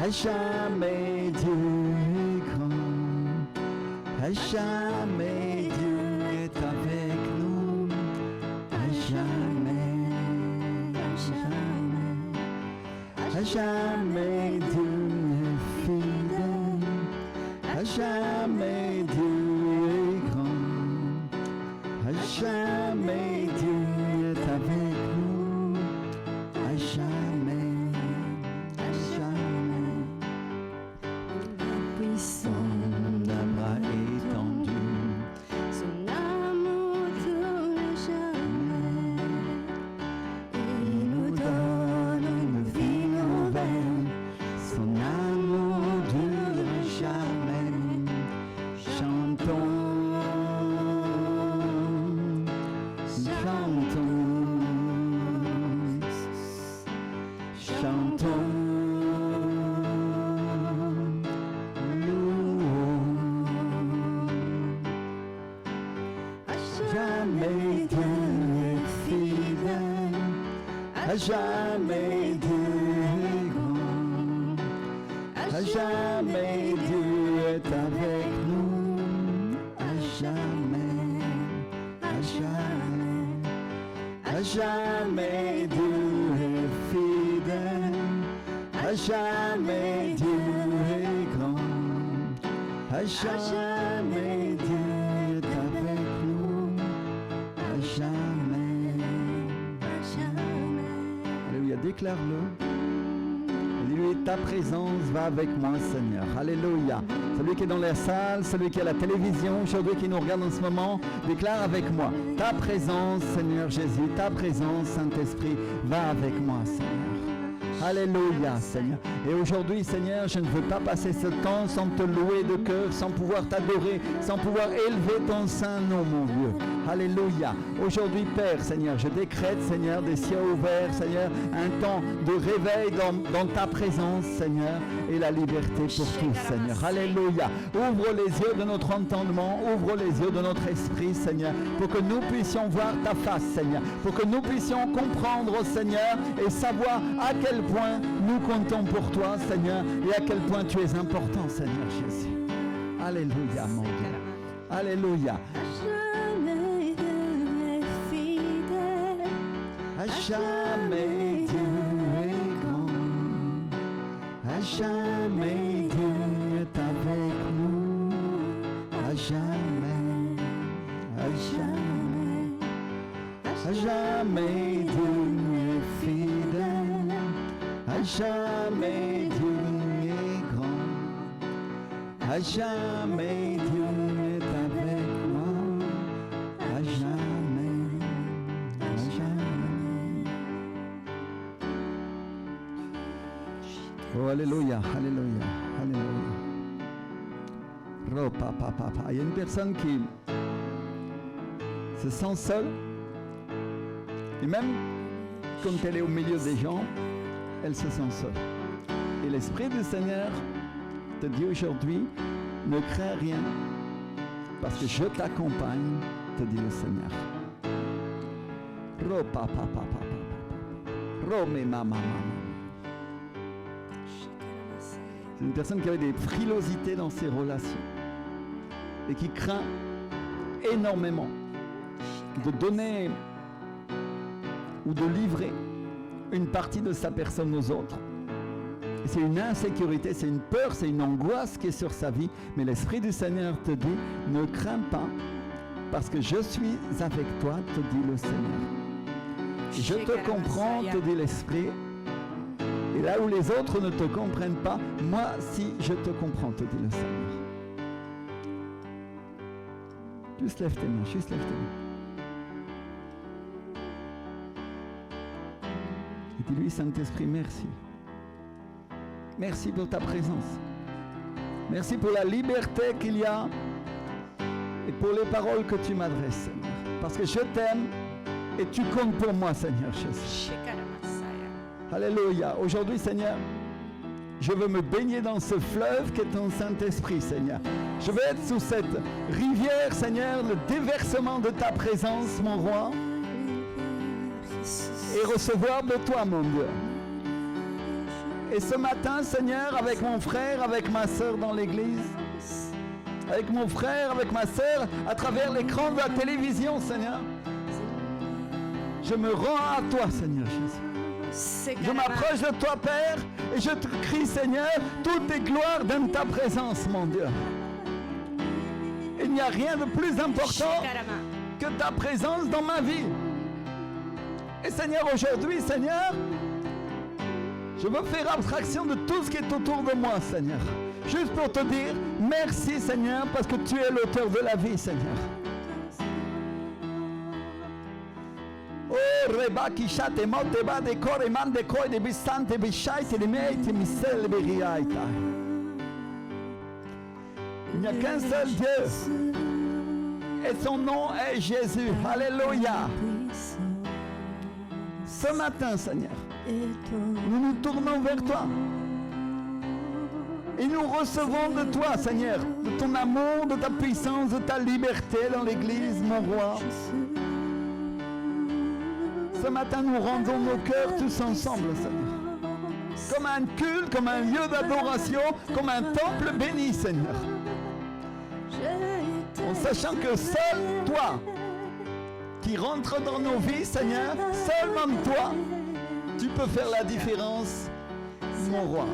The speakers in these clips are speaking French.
À jamais Dieu est grand, à jamais Dieu est avec nous, à jamais, à jamais Dieu est fidèle, à jamais Dieu est grand, à jamais Dieu est avec nous, à jamais. Son bras étendu, son amour dure jamais. Il nous donne une vie nouvelle. son amour dure jamais. Chantons, chantons, chantons. Jamais Dieu est fidèle, à jamais Dieu est grand, à jamais Dieu est avec nous, à jamais, à jamais, à jamais Dieu est fidèle, à jamais Dieu est grand, à jamais Dieu est avec nous. Jamais, alléluia, déclare-le. Dis-lui, ta présence va avec moi, Seigneur. Alléluia. Celui qui est dans la salle, celui qui est à la télévision, aujourd'hui qui nous regarde en ce moment, déclare avec moi. Ta présence, Seigneur Jésus, ta présence, Saint-Esprit, va avec moi, Seigneur. Alléluia, Seigneur. Et aujourd'hui, Seigneur, je ne veux pas passer ce temps sans te louer de cœur, sans pouvoir t'adorer, sans pouvoir élever ton saint nom, mon Dieu. Alléluia. Aujourd'hui, Père, Seigneur, je décrète, Seigneur, des cieux ouverts, Seigneur, un temps de réveil dans ta présence, Seigneur, et la liberté pour tous, Seigneur. Alléluia. Ouvre les yeux de notre entendement, ouvre les yeux de notre esprit, Seigneur, pour que nous puissions voir ta face, Seigneur, pour que nous puissions comprendre, Seigneur, et savoir à quel point nous comptons pour toi, Seigneur, et à quel point tu es important, Seigneur Jésus. Alléluia, mon Dieu. Alléluia. À jamais Dieu est grand, à jamais Dieu est avec nous, à jamais, à jamais, à jamais Dieu est fidèle, à jamais Dieu est grand, à jamais Dieu est avec moi, à jamais, à jamais. Oh, alléluia, alléluia, alléluia. Oh, papa, papa. Il y a une personne qui se sent seule. Et même quand elle est au milieu des gens, elle se sent seule. Et l'Esprit du Seigneur te dit aujourd'hui, ne crains rien, parce que je t'accompagne, te dit le Seigneur. Oh, papa, papa, papa. Oh, mais maman, maman. C'est une personne qui avait des frilosités dans ses relations et qui craint énormément de donner ou de livrer une partie de sa personne aux autres. Et c'est une insécurité, c'est une peur, c'est une angoisse qui est sur sa vie. Mais l'Esprit du Seigneur te dit, ne crains pas, parce que je suis avec toi, te dit le Seigneur. Et je te comprends, te dit l'Esprit. Et là où les autres ne te comprennent pas, moi, si je te comprends, te dit le Seigneur. Juste lève tes mains, juste lève tes mains. Et dis-lui, Saint-Esprit, merci. Merci pour ta présence. Merci pour la liberté qu'il y a et pour les paroles que tu m'adresses, Seigneur. Parce que je t'aime et tu comptes pour moi, Seigneur Jésus. Alléluia. Aujourd'hui, Seigneur, je veux me baigner dans ce fleuve qui est ton Saint-Esprit, Seigneur. Je veux être sous cette rivière, Seigneur, le déversement de ta présence, mon roi, et recevoir de toi, mon Dieu. Et ce matin, Seigneur, avec mon frère, avec ma soeur dans l'église, avec mon frère, avec ma soeur, à travers l'écran de la télévision, Seigneur, je me rends à toi, Seigneur Jésus. Je m'approche de toi, Père, et je te crie, Seigneur, toutes tes gloires dans ta présence, mon Dieu. Il n'y a rien de plus important que ta présence dans ma vie. Et Seigneur, aujourd'hui, Seigneur, je veux faire abstraction de tout ce qui est autour de moi, Seigneur. Juste pour te dire, merci, Seigneur, parce que tu es l'auteur de la vie, Seigneur. Oh, reba kishate mote ba de kore man de koi de bisante bishaite de meite misel beriaita. Il n'y a qu'un seul Dieu. Et son nom est Jésus. Alléluia. Ce matin, Seigneur, nous nous tournons vers toi. Et nous recevons de toi, Seigneur, de ton amour, de ta puissance, de ta liberté dans l'Église, mon roi. Ce matin, nous rendons nos cœurs tous ensemble, Seigneur. Comme un culte, comme un lieu d'adoration, comme un temple béni, Seigneur. En sachant que seul toi, qui rentre dans nos vies, Seigneur, seulement toi, tu peux faire la différence, mon roi.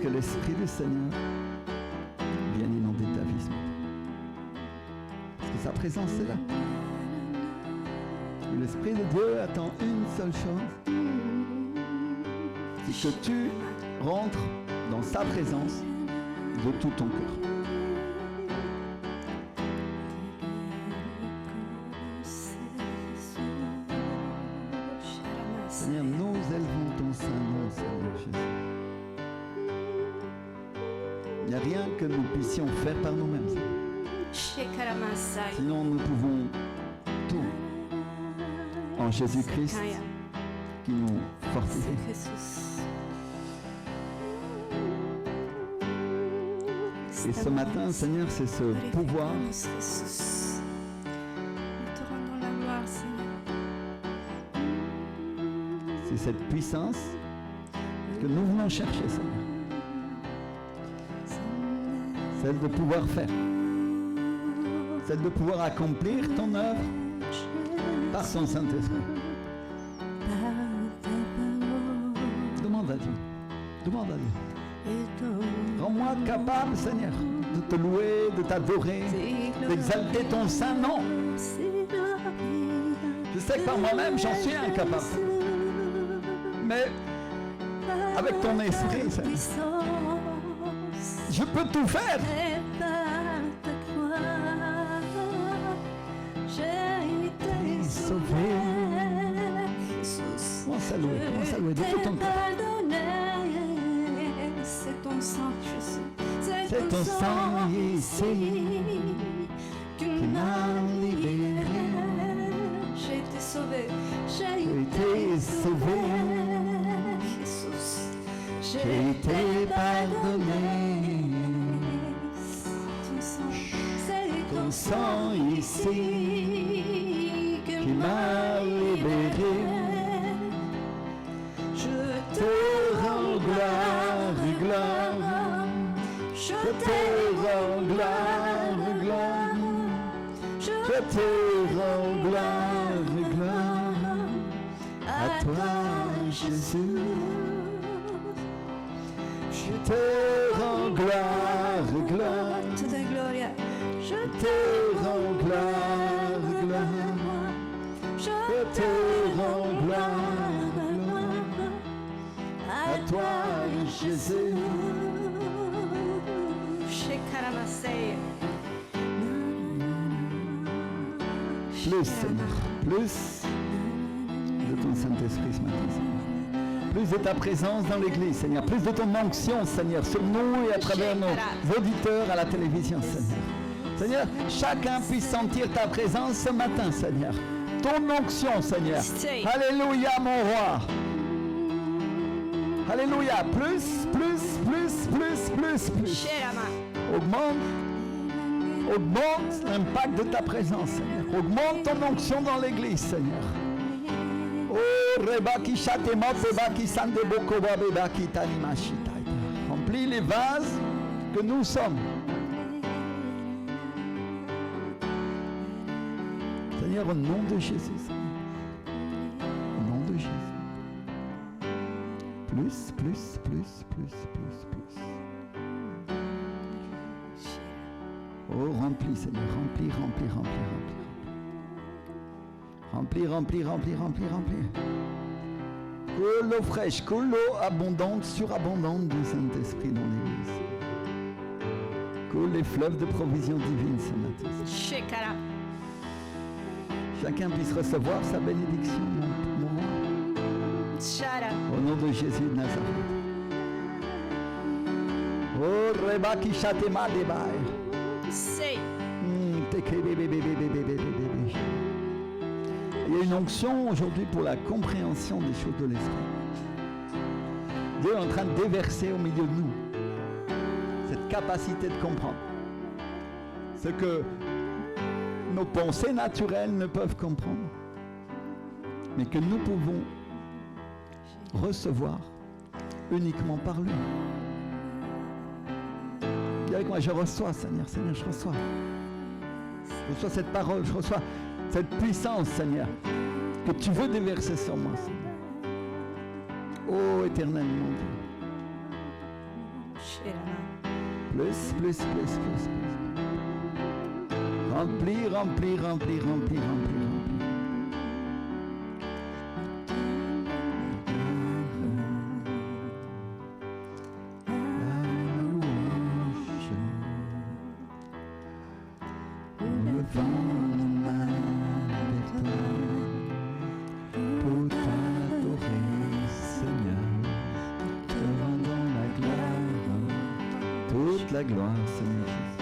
Que l'Esprit du Seigneur vienne inonder ta vie ce matin. Parce que sa présence est là. Et l'Esprit de Dieu attend une seule chose. C'est que tu rentres dans sa présence de tout ton cœur. Seigneur, nous élevons ton Saint-Nom, Seigneur Jésus. Il n'y a rien que nous puissions faire par nous-mêmes. Shekaramasai. Sinon, nous pouvons tout en Jésus-Christ Kaya. qui nous fortifie. Jesus. Et ce matin, Seigneur, c'est ce pouvoir Jesus. Nous te rendons la gloire, Seigneur. c'est cette puissance que nous venons chercher, Seigneur. Celle de pouvoir faire. Celle de pouvoir accomplir ton œuvre par son Saint-Esprit. Demande à Dieu. Demande à Dieu. Rends-moi capable, Seigneur, de te louer, de t'adorer, d'exalter ton saint nom. Je sais que par moi-même, j'en suis incapable. Mais avec ton esprit, Seigneur, je peux tout faire. Sauvé. Commence à louer de tout ton cœur. C'est ton sang, Jésus. C'est ton sang ici qui m'a libéré. J'ai été sauvé. J'ai été sauvé. Jesus. J'ai été pardonné. Ton sang ici Qui m'a libéré. Je Te rends gloire et gloire. Je Je te rends gloire et gloire. Je te rends gloire et gloire. À toi, Jésus. Je te rends gloire et gloire. Toute la gloria. Je te rends gloire et gloire. Je te rends gloire et gloire. À toi, Jésus. Shekaramasei. Plus, Seigneur, plus de ton Saint-Esprit ce matin, Seigneur. Plus de ta présence dans l'Église, Seigneur. Plus de ton onction, Seigneur, sur nous et à travers nos auditeurs à la télévision, Seigneur. Seigneur, chacun puisse sentir ta présence ce matin, Seigneur. Ton onction, Seigneur. Alléluia, mon roi. Alléluia. Plus. Sherama. Augmente l'impact de ta présence, Seigneur. Augmente ton onction dans l'Église, Seigneur. Oh, rebaki shatema tebaki sandeboko wabebaki tanimashita. Remplis les vases que nous sommes. Seigneur, au nom de Jésus, Seigneur. Au nom de Jésus. Plus. Oh, remplis, Seigneur, remplis. Remplis. Que l'eau fraîche, que l'eau abondante, surabondante du Saint-Esprit dans l'Église. Que les fleuves de provision divine ce matin. Shekara. Chacun puisse recevoir sa bénédiction, mon roi. Shara. Au nom de Jésus de Nazareth. Oh, rebaki shatema debai. Sei. Il y a une onction aujourd'hui pour la compréhension des choses de l'esprit. Dieu est en train de déverser au milieu de nous cette capacité de comprendre ce que nos pensées naturelles ne peuvent comprendre, mais que nous pouvons recevoir uniquement par lui. Dis avec moi, je reçois, Seigneur, je reçois. Je reçois cette parole, je reçois cette puissance, Seigneur, que tu veux déverser sur moi, Seigneur. Oh, éternel mon Dieu. Plus. Remplis. la gloire, Seigneur Jésus.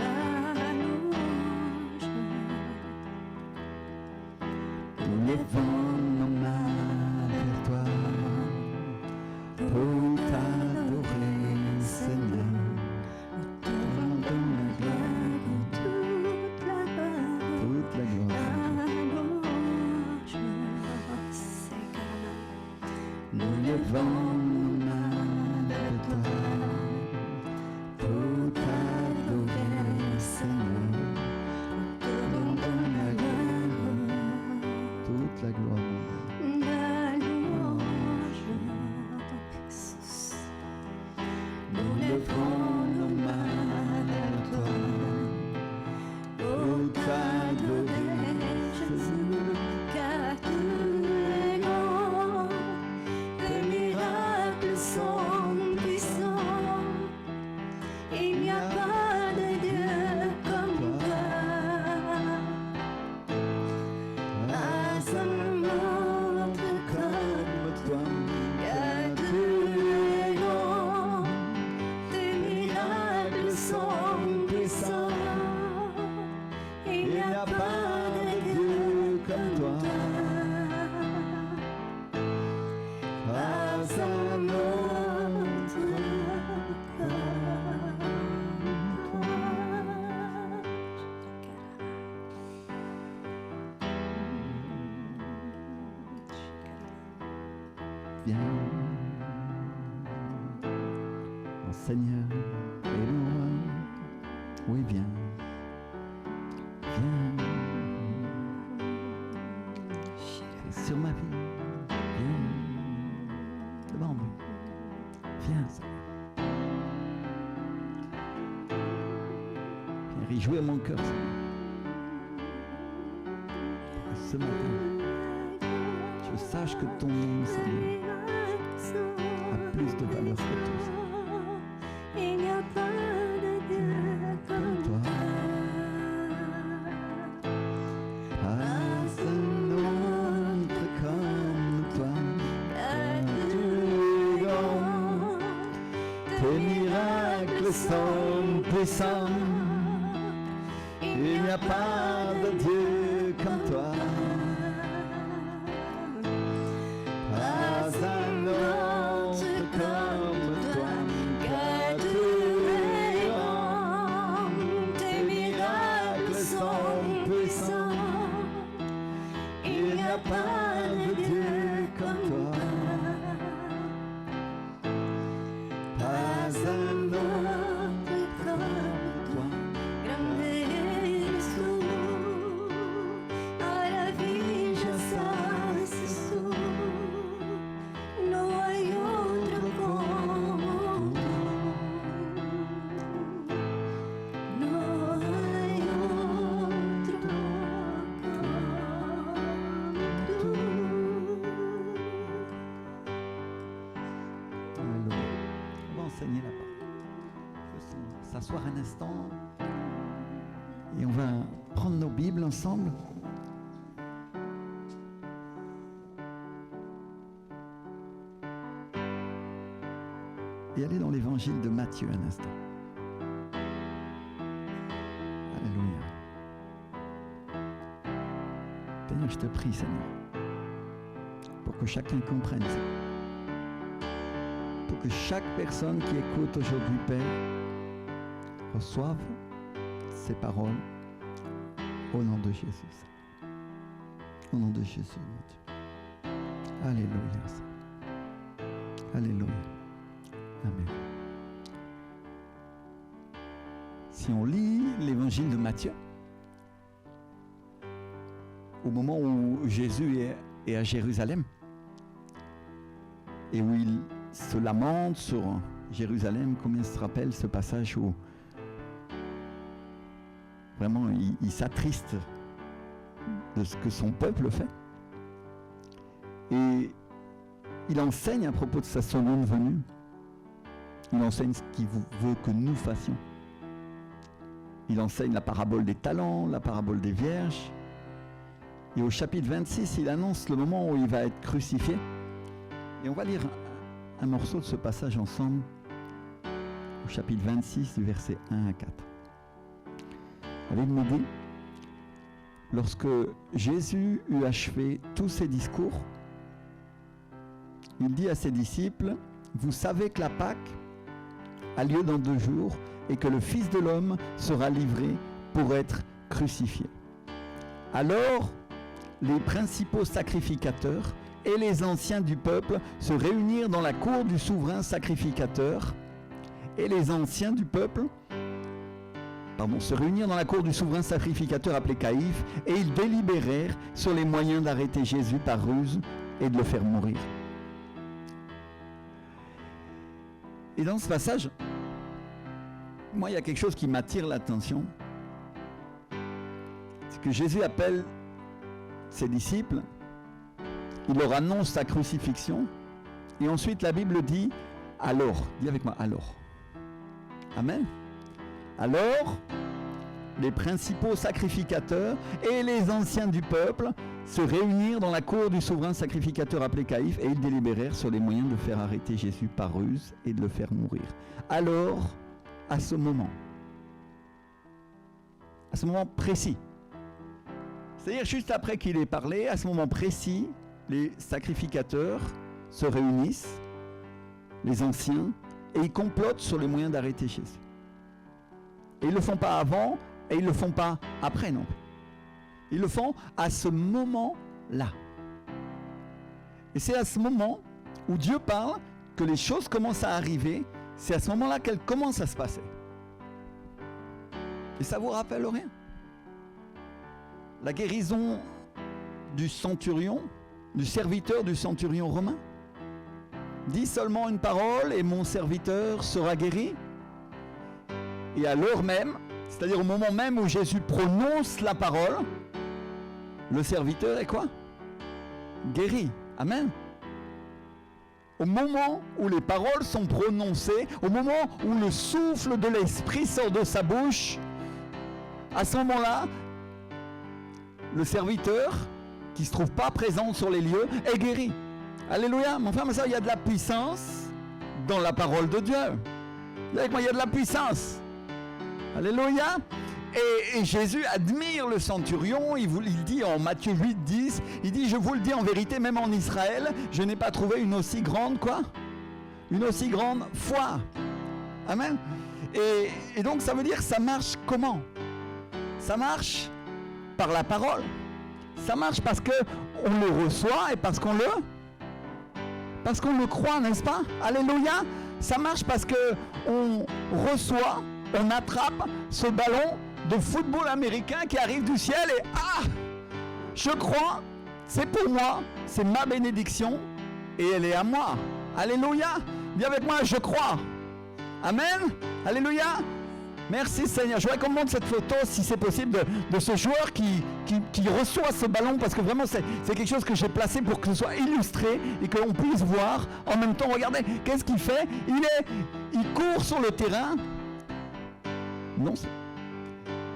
Nous levons nos mains vers toi pour t'adorer, Seigneur. Te rendons la gloire, toute la gloire. Nous levons nos mains vers toi pour t'adorer, Seigneur. Te rendons la gloire, toute la gloire. Nous levons nos mains vers toi pour t'adorer, Jésus. Car tu es grand, tes miracles sont puissants. Il n'y a pas de Dieu comme toi. Pas un autre comme toi, car tu es grand, tes miracles sont puissants. Il n'y a pas de Dieu comme toi. pas un autre Viens, mon Seigneur et le roi, oui viens, viens, c'est sur ma vie, viens, devant moi, viens Seigneur, viens réjouir mon cœur Seigneur, pour que ce matin, je sache que ton nom Seigneur a plus de valeur que tout ça. Il n'y a pas de Dieu comme Toi. toi. Pas un autre comme toi, Car tu tu es es grand, grand, tes miracles sont puissants, il n'y a pas de Dieu comme toi. Pas un autre comme toi, car tu es grand, tes miracles sont puissants. Il n'y a pas de Dieu comme toi. pas un autre comme toi. Grande eres tú, maravillas haces tú. No hay otro como tú. No hay otro como tú. Alléluia. On va enseigner la parole. Je vais s'asseoir un instant et on va prendre nos Bibles ensemble. Et aller dans l'évangile de Matthieu un instant. Alléluia. Seigneur, je te prie, Seigneur, pour que chacun comprenne ça. Pour que chaque personne qui écoute aujourd'hui, Père, reçoive ces paroles au nom de Jésus. Au nom de Jésus, mon Dieu. Alléluia. Alléluia. Amen. Si on lit l'évangile de Matthieu, au moment où Jésus est à Jérusalem, et où il se lamente sur Jérusalem, combien se rappelle ce passage où vraiment il s'attriste de ce que son peuple fait. Et il enseigne à propos de sa seconde venue. Il enseigne ce qu'il veut que nous fassions. Il enseigne la parabole des talents, la parabole des vierges. Et au chapitre 26, il annonce le moment où il va être crucifié. Et on va lire un morceau de ce passage ensemble, au chapitre 26, du verset 1 à 4. La Bible nous dit, lorsque Jésus eut achevé tous ses discours, il dit à ses disciples, « Vous savez que la Pâque a lieu dans 2 jours et que le Fils de l'homme sera livré pour être crucifié. » Alors, les principaux sacrificateurs et les anciens du peuple se réunirent dans la cour du souverain sacrificateur, et les anciens du peuple se réunirent dans la cour du souverain sacrificateur appelé Caïphe, et ils délibérèrent sur les moyens d'arrêter Jésus par ruse et de le faire mourir. Et dans ce passage, moi, il y a quelque chose qui m'attire l'attention. C'est que Jésus appelle ses disciples, il leur annonce sa crucifixion, et ensuite la Bible dit « alors ». Dis avec moi « alors ». Amen. Alors, les principaux sacrificateurs et les anciens du peuple se réunirent dans la cour du souverain sacrificateur appelé Caïphe, et ils délibérèrent sur les moyens de faire arrêter Jésus par ruse et de le faire mourir. Alors, à ce moment précis, c'est-à-dire juste après qu'il ait parlé, à ce moment précis, les sacrificateurs se réunissent, les anciens, et ils complotent sur les moyens d'arrêter Jésus. Et ils ne le font pas avant, et ils ne le font pas après, non. Ils le font à ce moment-là. Et c'est à ce moment où Dieu parle que les choses commencent à arriver, c'est à ce moment-là qu'elles commencent à se passer. Et ça vous rappelle rien? La guérison du centurion, du serviteur du centurion romain. Dis seulement une parole et mon serviteur sera guéri. Et à l'heure même, c'est-à-dire au moment même où Jésus prononce la parole, le serviteur est quoi? Guéri. Amen. Au moment où les paroles sont prononcées, au moment où le souffle de l'Esprit sort de sa bouche, à ce moment-là, le serviteur, qui ne se trouve pas présent sur les lieux, est guéri. Alléluia. Mon frère, ma soeur, il y a de la puissance dans la parole de Dieu. Avec moi, il y a de la puissance. Alléluia. Et Jésus admire le centurion, il dit en Matthieu 8, 10, il dit, je vous le dis en vérité, même en Israël, je n'ai pas trouvé une aussi grande, une aussi grande foi. Amen. Et donc ça veut dire, ça marche comment? Ça marche par la parole. Ça marche parce qu'on le reçoit et parce qu'on le croit, n'est-ce pas? Alléluia. Ça marche parce qu'on reçoit, on attrape ce ballon de football américain qui arrive du ciel et je crois, c'est pour moi, c'est ma bénédiction et elle est à moi. Alléluia. Dis avec moi, je crois. Amen. Alléluia. Merci Seigneur. Je voudrais qu'on montre cette photo, si c'est possible, de ce joueur qui reçoit ce ballon, parce que vraiment c'est quelque chose que j'ai placé pour que ce soit illustré et que l'on puisse voir en même temps. Regardez, qu'est-ce qu'il fait? Il court sur le terrain. Non,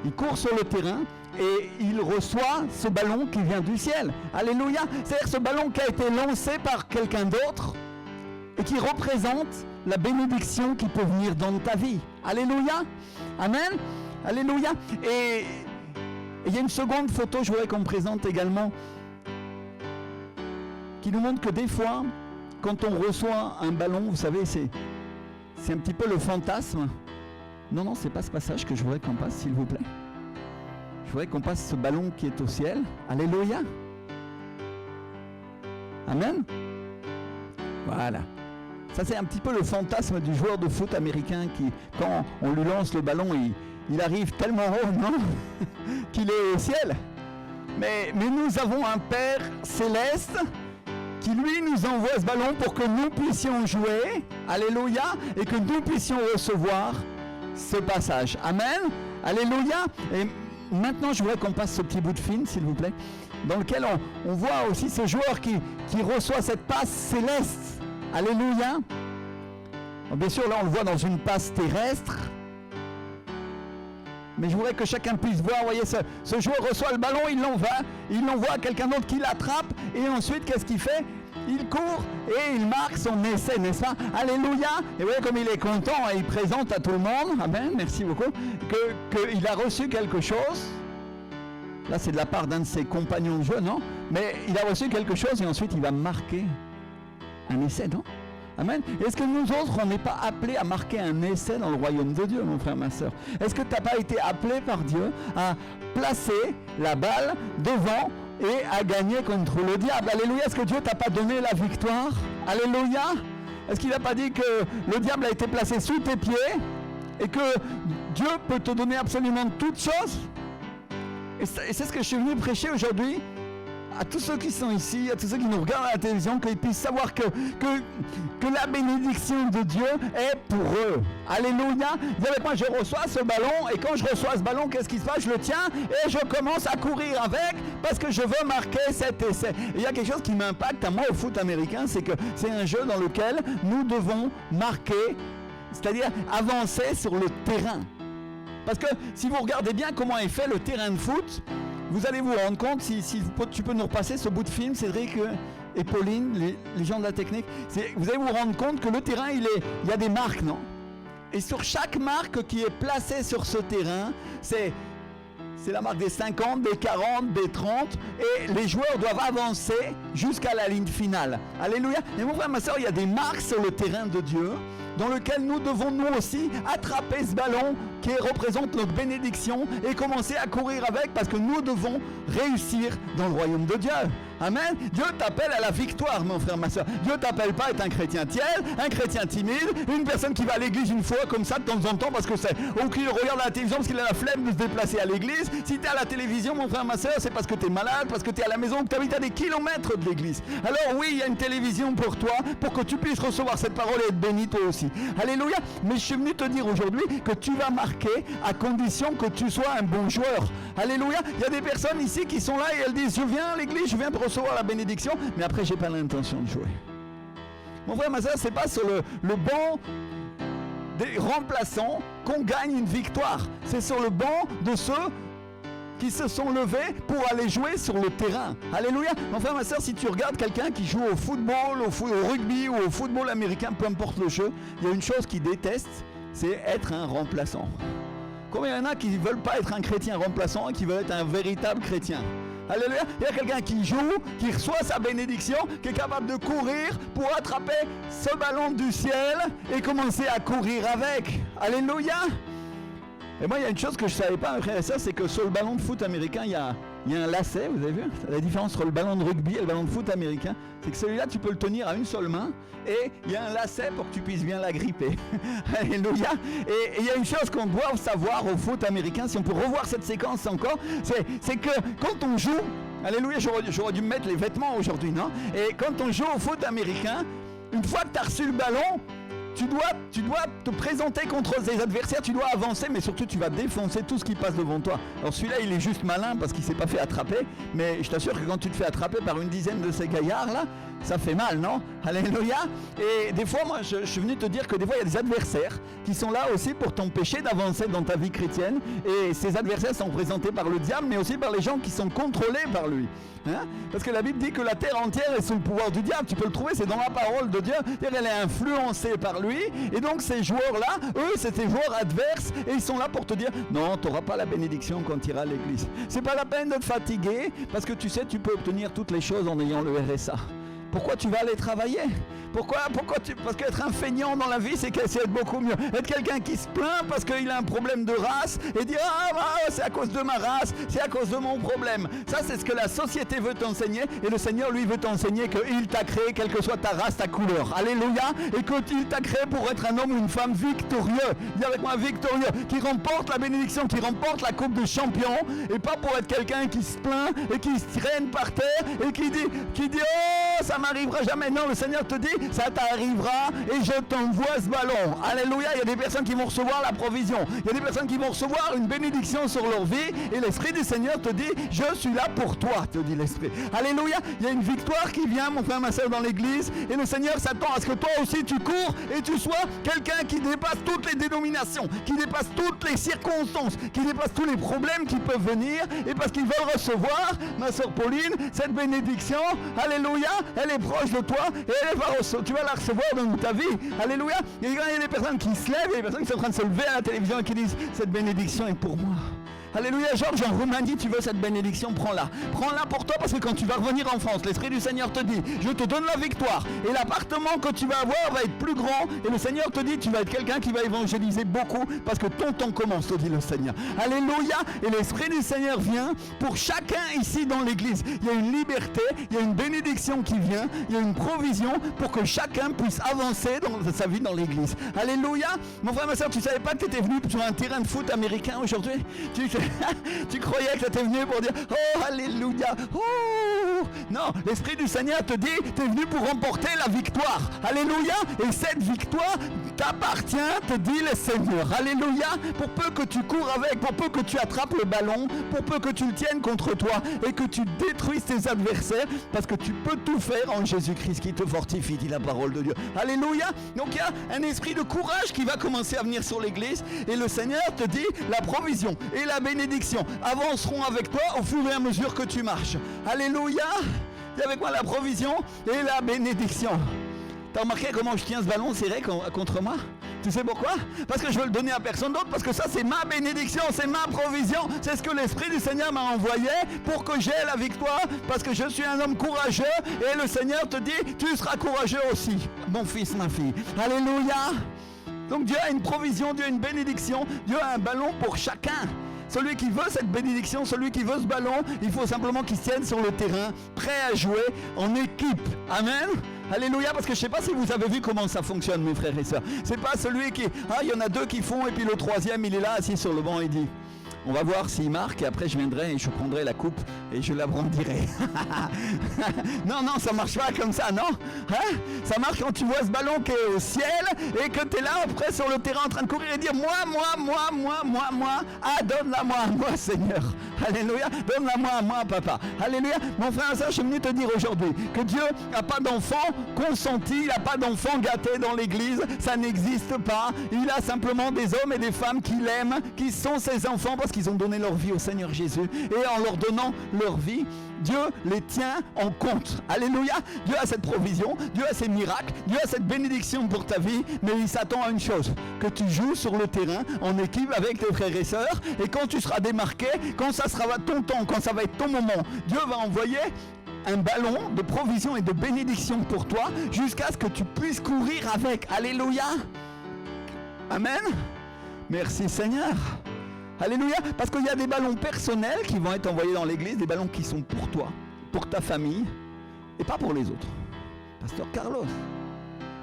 il court sur le terrain et il reçoit ce ballon qui vient du ciel. Alléluia. C'est-à-dire ce ballon qui a été lancé par quelqu'un d'autre et qui représente la bénédiction qui peut venir dans ta vie. Alléluia. Amen. Alléluia. Et il y a une seconde photo, je voudrais qu'on me présente également, qui nous montre que des fois, quand on reçoit un ballon, vous savez, c'est un petit peu le fantasme. Non, c'est pas ce passage que je voudrais qu'on passe, s'il vous plaît. Je voudrais qu'on passe ce ballon qui est au ciel. Alléluia. Amen. Voilà. Ça, c'est un petit peu le fantasme du joueur de foot américain qui, quand on lui lance le ballon, il arrive tellement haut, non, qu'il est au ciel. Mais nous avons un Père céleste qui, lui, nous envoie ce ballon pour que nous puissions jouer. Alléluia. Et que nous puissions recevoir ce passage. Amen. Alléluia. Et maintenant, je voudrais qu'on passe ce petit bout de film, s'il vous plaît, dans lequel on voit aussi ce joueur qui reçoit cette passe céleste. Alléluia. Bien sûr, là, on le voit dans une passe terrestre. Mais je voudrais que chacun puisse voir, vous voyez, ce joueur reçoit le ballon, il l'envoie à quelqu'un d'autre qui l'attrape, et ensuite, qu'est-ce qu'il fait? Il court et il marque son essai, n'est-ce pas? Alléluia! Et vous voyez comme il est content et il présente à tout le monde, amen, merci beaucoup, qu'il a reçu quelque chose. Là, c'est de la part d'un de ses compagnons de jeu, non? Mais il a reçu quelque chose et ensuite il va marquer un essai, non? Amen. Est-ce que nous autres, on n'est pas appelés à marquer un essai dans le royaume de Dieu, mon frère, ma soeur? Est-ce que tu n'as pas été appelé par Dieu à placer la balle devant et à gagner contre le diable? Alléluia. Est-ce que Dieu t'a pas donné la victoire? Alléluia. Est-ce qu'il n'a pas dit que le diable a été placé sous tes pieds et que Dieu peut te donner absolument toutes choses? Et c'est ce que je suis venu prêcher aujourd'hui à tous ceux qui sont ici, à tous ceux qui nous regardent à la télévision, qu'ils puissent savoir que la bénédiction de Dieu est pour eux. Alléluia. Dis avec moi, je reçois ce ballon et quand je reçois ce ballon, qu'est-ce qui se passe? Je le tiens et je commence à courir avec parce que je veux marquer cet essai. Et il y a quelque chose qui m'impacte à moi au foot américain, c'est que c'est un jeu dans lequel nous devons marquer, c'est-à-dire avancer sur le terrain. Parce que si vous regardez bien comment est fait le terrain de foot, vous allez vous rendre compte, si tu peux nous repasser ce bout de film, Cédric et Pauline, les gens de la technique, vous allez vous rendre compte que le terrain, il y a des marques, non? Et sur chaque marque qui est placée sur ce terrain, c'est la marque des 50, des 40, des 30, et les joueurs doivent avancer jusqu'à la ligne finale. Alléluia. Et mon frère, ma soeur, il y a des marques sur le terrain de Dieu, dans lequel nous devons nous aussi attraper ce ballon qui représente notre bénédiction et commencer à courir avec parce que nous devons réussir dans le royaume de Dieu. Amen. Dieu t'appelle à la victoire, mon frère, ma soeur. Dieu t'appelle pas à être un chrétien tiède, un chrétien timide, une personne qui va à l'église une fois comme ça de temps en temps parce que ou qui regarde la télévision parce qu'il a la flemme de se déplacer à l'église. Si tu es à la télévision, mon frère, ma soeur, c'est parce que tu es malade, parce que tu es à la maison, que tu habites à des kilomètres de l'église. Alors oui, il y a une télévision pour toi, pour que tu puisses recevoir cette parole et être béni toi aussi. Alléluia. Mais je suis venu te dire aujourd'hui que tu vas marquer à condition que tu sois un bon joueur. Alléluia. Il y a des personnes ici qui sont là et elles disent, je viens à l'église, je viens pour recevoir la bénédiction, mais après j'ai pas l'intention de jouer. Mon frère, ma soeur, c'est pas sur le banc des remplaçants qu'on gagne une victoire. C'est sur le banc de ceux qui se sont levés pour aller jouer sur le terrain. Alléluia. Mon frère, ma soeur, si tu regardes quelqu'un qui joue au football, au rugby ou au football américain, peu importe le jeu, il y a une chose qu'il déteste, c'est être un remplaçant. Combien il y en a qui ne veulent pas être un chrétien remplaçant et qui veulent être un véritable chrétien? Alléluia. Il y a quelqu'un qui joue, qui reçoit sa bénédiction, qui est capable de courir pour attraper ce ballon du ciel et commencer à courir avec. Alléluia. Et moi, il y a une chose que je ne savais pas, frère et soeur, c'est que sur le ballon de foot américain, il y a un lacet, vous avez vu? La différence entre le ballon de rugby et le ballon de foot américain, c'est que celui-là, tu peux le tenir à une seule main et il y a un lacet pour que tu puisses bien l'agripper. Alléluia. Et il y a une chose qu'on doit savoir au foot américain, si on peut revoir cette séquence encore, c'est que quand on joue, alléluia, j'aurais dû me mettre les vêtements aujourd'hui, non? Et quand on joue au foot américain, une fois que tu as reçu le ballon, tu dois te présenter contre tes adversaires, tu dois avancer, mais surtout tu vas défoncer tout ce qui passe devant toi. Alors celui-là, il est juste malin parce qu'il ne s'est pas fait attraper, mais je t'assure que quand tu te fais attraper par une dizaine de ces gaillards-là, ça fait mal, non? Alléluia. Et des fois, moi, je suis venu te dire que des fois, il y a des adversaires qui sont là aussi pour t'empêcher d'avancer dans ta vie chrétienne. Et ces adversaires sont représentés par le diable, mais aussi par les gens qui sont contrôlés par lui. Hein? Parce que la Bible dit que la terre entière est sous le pouvoir du diable. Tu peux le trouver, c'est dans la parole de Dieu. Elle est influencée par lui. Et donc ces joueurs-là, eux, c'est des joueurs adverses. Et ils sont là pour te dire, non, tu n'auras pas la bénédiction quand tu iras à l'église. C'est pas la peine de te fatiguer, parce que tu sais, tu peux obtenir toutes les choses en ayant le RSA. Pourquoi tu vas aller travailler? Parce qu'être un feignant dans la vie, c'est être beaucoup mieux. Être quelqu'un qui se plaint parce qu'il a un problème de race et dire c'est à cause de ma race, c'est à cause de mon problème. Ça, c'est ce que la société veut t'enseigner et le Seigneur, lui, veut t'enseigner qu'il t'a créé, quelle que soit ta race, ta couleur. Alléluia. Et qu'il t'a créé pour être un homme ou une femme victorieux. Dis avec moi, victorieux, qui remporte la bénédiction, qui remporte la coupe de champion et pas pour être quelqu'un qui se plaint et qui se traîne par terre et qui dit ça m'arrivera jamais. Non, le Seigneur te dit, ça t'arrivera et je t'envoie ce ballon. Alléluia, il y a des personnes qui vont recevoir la provision. Il y a des personnes qui vont recevoir une bénédiction sur leur vie et l'Esprit du Seigneur te dit, je suis là pour toi, te dit l'Esprit. Alléluia, il y a une victoire qui vient, mon frère, ma soeur, dans l'église et le Seigneur s'attend à ce que toi aussi tu cours et tu sois quelqu'un qui dépasse toutes les dénominations, qui dépasse toutes les circonstances, qui dépasse tous les problèmes qui peuvent venir et parce qu'ils veulent recevoir, ma soeur Pauline, cette bénédiction, alléluia, elle est proche de toi et tu vas la recevoir dans ta vie, alléluia. Et il y a des personnes qui se lèvent, il y a des personnes qui sont en train de se lever à la télévision et qui disent, cette bénédiction est pour moi. Alléluia, Georges, en Roumanie, tu veux cette bénédiction, prends-la. Prends-la pour toi parce que quand tu vas revenir en France, l'Esprit du Seigneur te dit, je te donne la victoire. Et l'appartement que tu vas avoir va être plus grand. Et le Seigneur te dit, tu vas être quelqu'un qui va évangéliser beaucoup parce que ton temps commence, te dit le Seigneur. Alléluia, et l'Esprit du Seigneur vient pour chacun ici dans l'église. Il y a une liberté, il y a une bénédiction qui vient, il y a une provision pour que chacun puisse avancer dans sa vie dans l'église. Alléluia. Mon frère, ma soeur, tu ne savais pas que tu étais venu sur un terrain de foot américain aujourd'hui? Tu croyais que tu étais venu pour dire oh alléluia, oh non, l'Esprit du Seigneur te dit tu es venu pour remporter la victoire, alléluia, et cette victoire t'appartient, te dit le Seigneur, alléluia. Pour peu que tu cours avec, pour peu que tu attrapes le ballon, pour peu que tu le tiennes contre toi et que tu détruises tes adversaires, parce que tu peux tout faire en Jésus-Christ qui te fortifie, dit la parole de Dieu, alléluia. Donc il y a un esprit de courage qui va commencer à venir sur l'église et le Seigneur te dit la provision et la bénédiction avanceront avec toi au fur et à mesure que tu marches. Alléluia. Dis avec moi la provision et la bénédiction. T'as remarqué comment je tiens ce ballon serré contre moi? Tu sais pourquoi? Parce que je veux le donner à personne d'autre, parce que ça c'est ma bénédiction, c'est ma provision, c'est ce que l'Esprit du Seigneur m'a envoyé pour que j'aie la victoire, parce que je suis un homme courageux et le Seigneur te dit tu seras courageux aussi, mon fils, ma fille. Alléluia. Donc Dieu a une provision, Dieu a une bénédiction, Dieu a un ballon pour chacun. Celui qui veut cette bénédiction, celui qui veut ce ballon, il faut simplement qu'il se tienne sur le terrain, prêt à jouer en équipe. Amen. Alléluia, parce que je ne sais pas si vous avez vu comment ça fonctionne, mes frères et sœurs. C'est pas celui qui, il y en a deux qui font et puis le troisième, il est là assis sur le banc et dit, on va voir s'il marque et après je viendrai et je prendrai la coupe et je la brandirai. Non, ça marche pas comme ça, non? Ça marche quand tu vois ce ballon qui est au ciel et que tu es là après sur le terrain en train de courir et dire moi. Ah, donne-la moi, Seigneur. Alléluia, donne-la moi, papa. Alléluia. Mon frère et soeur, je suis venu te dire aujourd'hui que Dieu n'a pas d'enfant consenti, il n'a pas d'enfant gâté dans l'église, ça n'existe pas. Il a simplement des hommes et des femmes qui l'aiment, qui sont ses enfants parce qu'ils ont donné leur vie au Seigneur Jésus. Et en leur donnant leur vie, Dieu les tient en compte. Alléluia. Dieu a cette provision, Dieu a ces miracles, Dieu a cette bénédiction pour ta vie, mais il s'attend à une chose, que tu joues sur le terrain en équipe avec tes frères et sœurs, et quand tu seras démarqué, quand ça sera ton temps, quand ça va être ton moment, Dieu va envoyer un ballon de provision et de bénédiction pour toi, jusqu'à ce que tu puisses courir avec. Alléluia. Amen. Merci Seigneur. Alléluia, parce qu'il y a des ballons personnels qui vont être envoyés dans l'église, des ballons qui sont pour toi, pour ta famille, et pas pour les autres. Pasteur Carlos,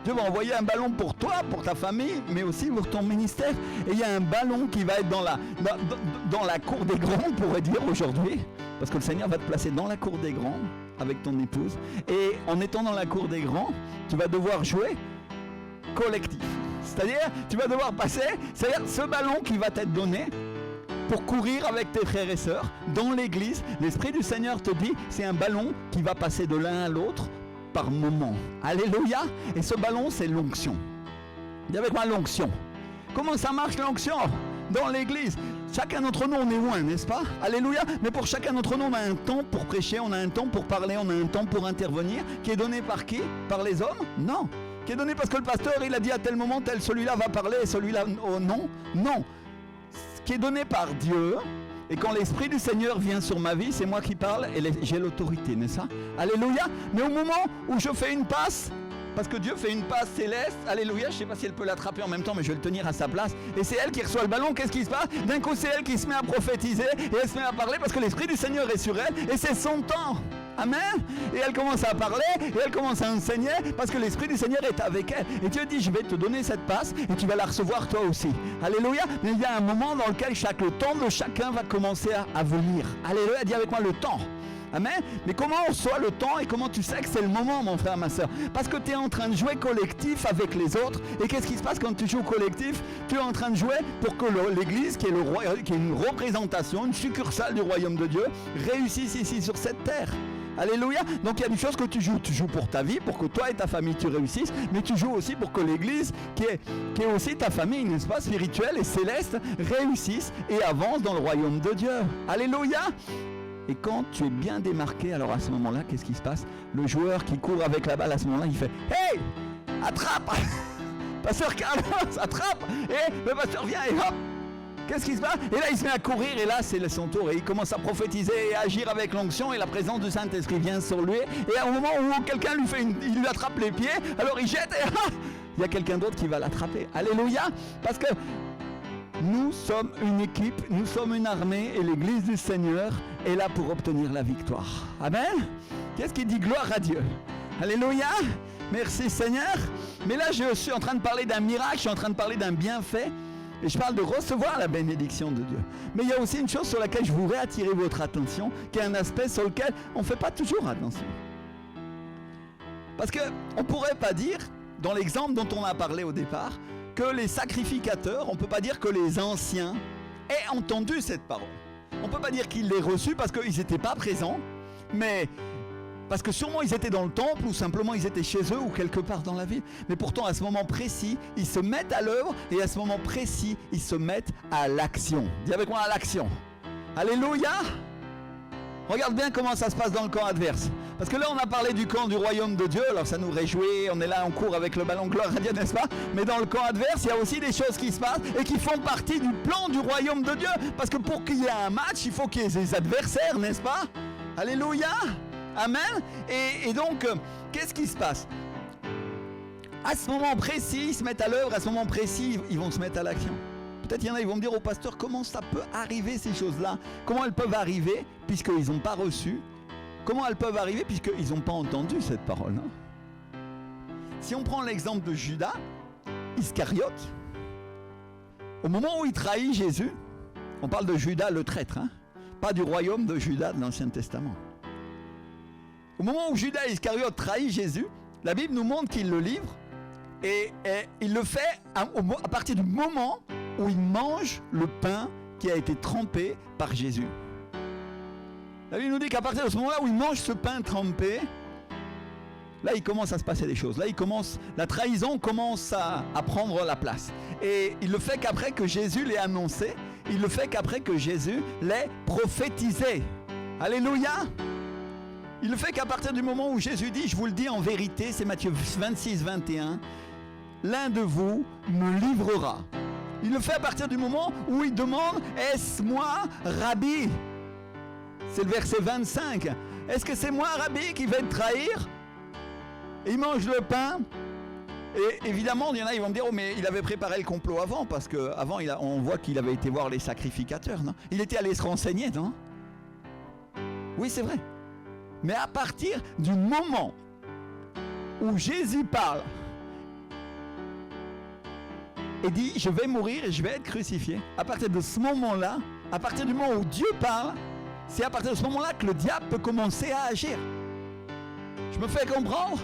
Dieu va envoyer un ballon pour toi, pour ta famille, mais aussi pour ton ministère. Et il y a un ballon qui va être dans la cour des grands, on pourrait dire aujourd'hui, parce que le Seigneur va te placer dans la cour des grands avec ton épouse. Et en étant dans la cour des grands, tu vas devoir jouer collectif. C'est-à-dire, tu vas devoir passer, c'est-à-dire ce ballon qui va t'être donné, pour courir avec tes frères et sœurs dans l'église, l'Esprit du Seigneur te dit, c'est un ballon qui va passer de l'un à l'autre par moment. Alléluia. Et ce ballon, c'est l'onction. Dis avec moi l'onction. Comment ça marche l'onction dans l'église? Chacun d'entre nous, on est loin, n'est-ce pas? Alléluia. Mais pour chacun d'entre nous, on a un temps pour prêcher, on a un temps pour parler, on a un temps pour intervenir, qui est donné par qui? Par les hommes? Non. Qui est donné parce que le pasteur, il a dit à tel moment, celui-là va parler et celui-là, oh non. Non. Qui est donné par Dieu, et quand l'Esprit du Seigneur vient sur ma vie, c'est moi qui parle et j'ai l'autorité, n'est-ce pas? Alléluia. Mais au moment où je fais une passe, parce que Dieu fait une passe céleste, alléluia, je ne sais pas si elle peut l'attraper en même temps, mais je vais le tenir à sa place, et c'est elle qui reçoit le ballon, qu'est-ce qui se passe? D'un coup c'est elle qui se met à prophétiser, et elle se met à parler parce que l'Esprit du Seigneur est sur elle, et c'est son temps. Amen. Et elle commence à parler, et elle commence à enseigner, parce que l'Esprit du Seigneur est avec elle. Et Dieu dit, je vais te donner cette passe, et tu vas la recevoir toi aussi. Alléluia. Mais il y a un moment dans lequel le temps de chacun va commencer à venir. Alléluia. Dis avec moi le temps. Amen. Mais comment on reçoit le temps et comment tu sais que c'est le moment, mon frère, ma soeur? Parce que tu es en train de jouer collectif avec les autres. Et qu'est-ce qui se passe quand tu joues collectif? Tu es en train de jouer pour que l'Église, qui est une représentation, une succursale du royaume de Dieu, réussisse ici sur cette terre. Alléluia. Donc il y a des choses que tu joues. Tu joues pour ta vie, pour que toi et ta famille tu réussisses, mais tu joues aussi pour que l'Église, qui est aussi ta famille, n'est-ce pas, spirituelle et céleste, réussisse et avance dans le royaume de Dieu. Alléluia. Et quand tu es bien démarqué, alors à ce moment-là, qu'est-ce qui se passe? Le joueur qui court avec la balle, à ce moment-là, il fait « Hey, attrape !» Pasteur Carlos, attrape! Et le pasteur vient et hop! Qu'est-ce qui se passe? Et là, il se met à courir et là, c'est son tour. Et il commence à prophétiser et à agir avec l'onction et la présence du Saint-Esprit vient sur lui. Et à un moment où quelqu'un il lui attrape les pieds, alors il jette et il y a quelqu'un d'autre qui va l'attraper. Alléluia! Parce que nous sommes une équipe, nous sommes une armée et l'Église du Seigneur est là pour obtenir la victoire. Amen. Qu'est-ce qui dit gloire à Dieu? Alléluia. Merci Seigneur. Mais là, je suis en train de parler d'un miracle, je suis en train de parler d'un bienfait et je parle de recevoir la bénédiction de Dieu. Mais il y a aussi une chose sur laquelle je voudrais attirer votre attention, qui est un aspect sur lequel on ne fait pas toujours attention. Parce qu'on ne pourrait pas dire, dans l'exemple dont on a parlé au départ, que les sacrificateurs, on ne peut pas dire que les anciens aient entendu cette parole. On ne peut pas dire qu'ils l'aient reçue parce qu'ils n'étaient pas présents, mais parce que sûrement ils étaient dans le temple ou simplement ils étaient chez eux ou quelque part dans la ville. Mais pourtant à ce moment précis, ils se mettent à l'œuvre et à ce moment précis, ils se mettent à l'action. Dis avec moi à l'action. Alléluia. Regarde bien comment ça se passe dans le camp adverse. Parce que là, on a parlé du camp du royaume de Dieu. Alors ça nous réjouit, on est là, on court avec le ballon gloire à Dieu, n'est-ce pas? Mais dans le camp adverse, il y a aussi des choses qui se passent et qui font partie du plan du royaume de Dieu. Parce que pour qu'il y ait un match, il faut qu'il y ait des adversaires, n'est-ce pas? Alléluia. Amen. Et donc, qu'est-ce qui se passe? À ce moment précis, ils se mettent à l'œuvre. À ce moment précis, ils vont se mettre à l'action. Peut-être il y en a, ils vont me dire au pasteur, comment ça peut arriver ces choses-là? Comment elles peuvent arriver puisqu'ils n'ont pas reçu? Comment elles peuvent arriver puisqu'ils n'ont pas entendu cette parole, hein? Si on prend l'exemple de Judas Iscariote, au moment où il trahit Jésus, on parle de Judas le traître, hein? Pas du royaume de Judas de l'Ancien Testament. Au moment où Judas Iscariote trahit Jésus, la Bible nous montre qu'il le livre et il le fait à partir du moment où il mange le pain qui a été trempé par Jésus. La Bible nous dit qu'à partir de ce moment-là où il mange ce pain trempé, là il commence à se passer des choses. Là la trahison commence à prendre la place. Et il le fait qu'après que Jésus l'ait annoncé, il le fait qu'après que Jésus l'ait prophétisé. Alléluia! Il le fait qu'à partir du moment où Jésus dit, je vous le dis en vérité, c'est Matthieu 26, 21, l'un de vous me livrera. Il le fait à partir du moment où il demande, est-ce moi, Rabbi? C'est le verset 25. Est-ce que c'est moi, Rabbi, qui vais te trahir? Et il mange le pain. Et évidemment, il y en a, ils vont me dire, oh, mais il avait préparé le complot avant, parce qu'avant, on voit qu'il avait été voir les sacrificateurs, non? Il était allé se renseigner, non? Oui, c'est vrai. Mais à partir du moment où Jésus parle et dit, je vais mourir et je vais être crucifié, à partir de ce moment-là, à partir du moment où Dieu parle, c'est à partir de ce moment-là que le diable peut commencer à agir. Je me fais comprendre?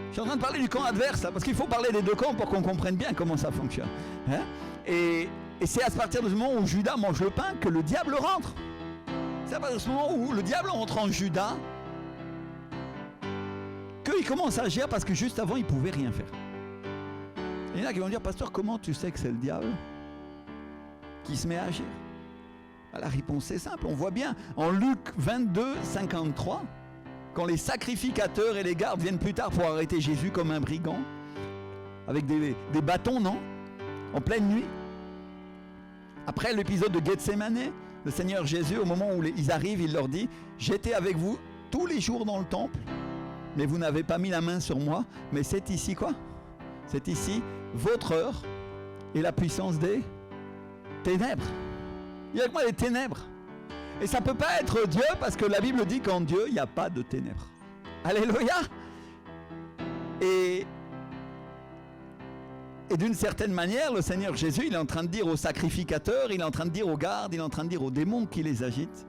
Je suis en train de parler du camp adverse, là, parce qu'il faut parler des deux camps pour qu'on comprenne bien comment ça fonctionne. Hein? Et c'est à partir de ce moment où Judas mange le pain que le diable rentre. C'est à partir de ce moment où le diable rentre en Judas qu'il commence à agir parce que juste avant, il ne pouvait rien faire. Et il y en a qui vont dire, pasteur, comment tu sais que c'est le diable qui se met à agir? La réponse est simple, on voit bien en Luc 22, 53, quand les sacrificateurs et les gardes viennent plus tard pour arrêter Jésus comme un brigand, avec des bâtons, non? En pleine nuit. Après l'épisode de Gethsémane, le Seigneur Jésus, au moment où ils arrivent, il leur dit, j'étais avec vous tous les jours dans le temple, mais vous n'avez pas mis la main sur moi, mais c'est ici quoi? C'est ici votre heure et la puissance des ténèbres. Il y a avec moi les ténèbres. Et ça ne peut pas être Dieu parce que la Bible dit qu'en Dieu, il n'y a pas de ténèbres. Alléluia. Et d'une certaine manière, le Seigneur Jésus, il est en train de dire aux sacrificateurs, il est en train de dire aux gardes, il est en train de dire aux démons qui les agitent,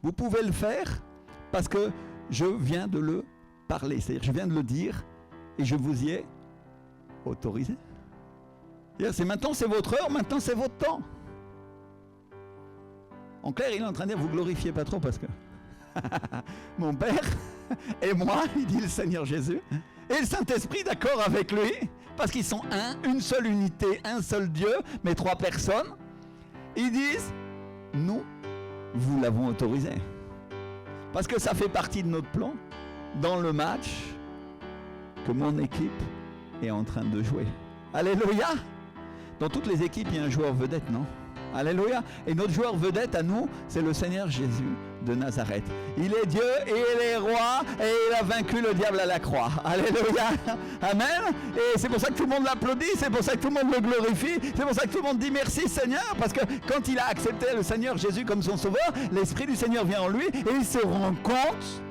Vous pouvez le faire parce que je viens de le parler. C'est-à-dire, je viens de le dire et je vous y ai autorisé. C'est maintenant, c'est votre heure, maintenant, c'est votre temps. En clair, il est en train de dire, vous glorifiez pas trop parce que mon Père et moi, il dit le Seigneur Jésus, et le Saint-Esprit d'accord avec lui, parce qu'ils sont un, une seule unité, un seul Dieu, mais 3 personnes. Ils disent, nous, vous l'avons autorisé. Parce que ça fait partie de notre plan, dans le match que mon équipe est en train de jouer. Alléluia! Dans toutes les équipes, il y a un joueur vedette, non? Alléluia! Et notre joueur vedette à nous, c'est le Seigneur Jésus de Nazareth. Il est Dieu et il est roi et il a vaincu le diable à la croix. Alléluia! Amen! Et c'est pour ça que tout le monde l'applaudit, c'est pour ça que tout le monde le glorifie, c'est pour ça que tout le monde dit merci Seigneur, parce que quand il a accepté le Seigneur Jésus comme son sauveur, l'Esprit du Seigneur vient en lui et il se rend compte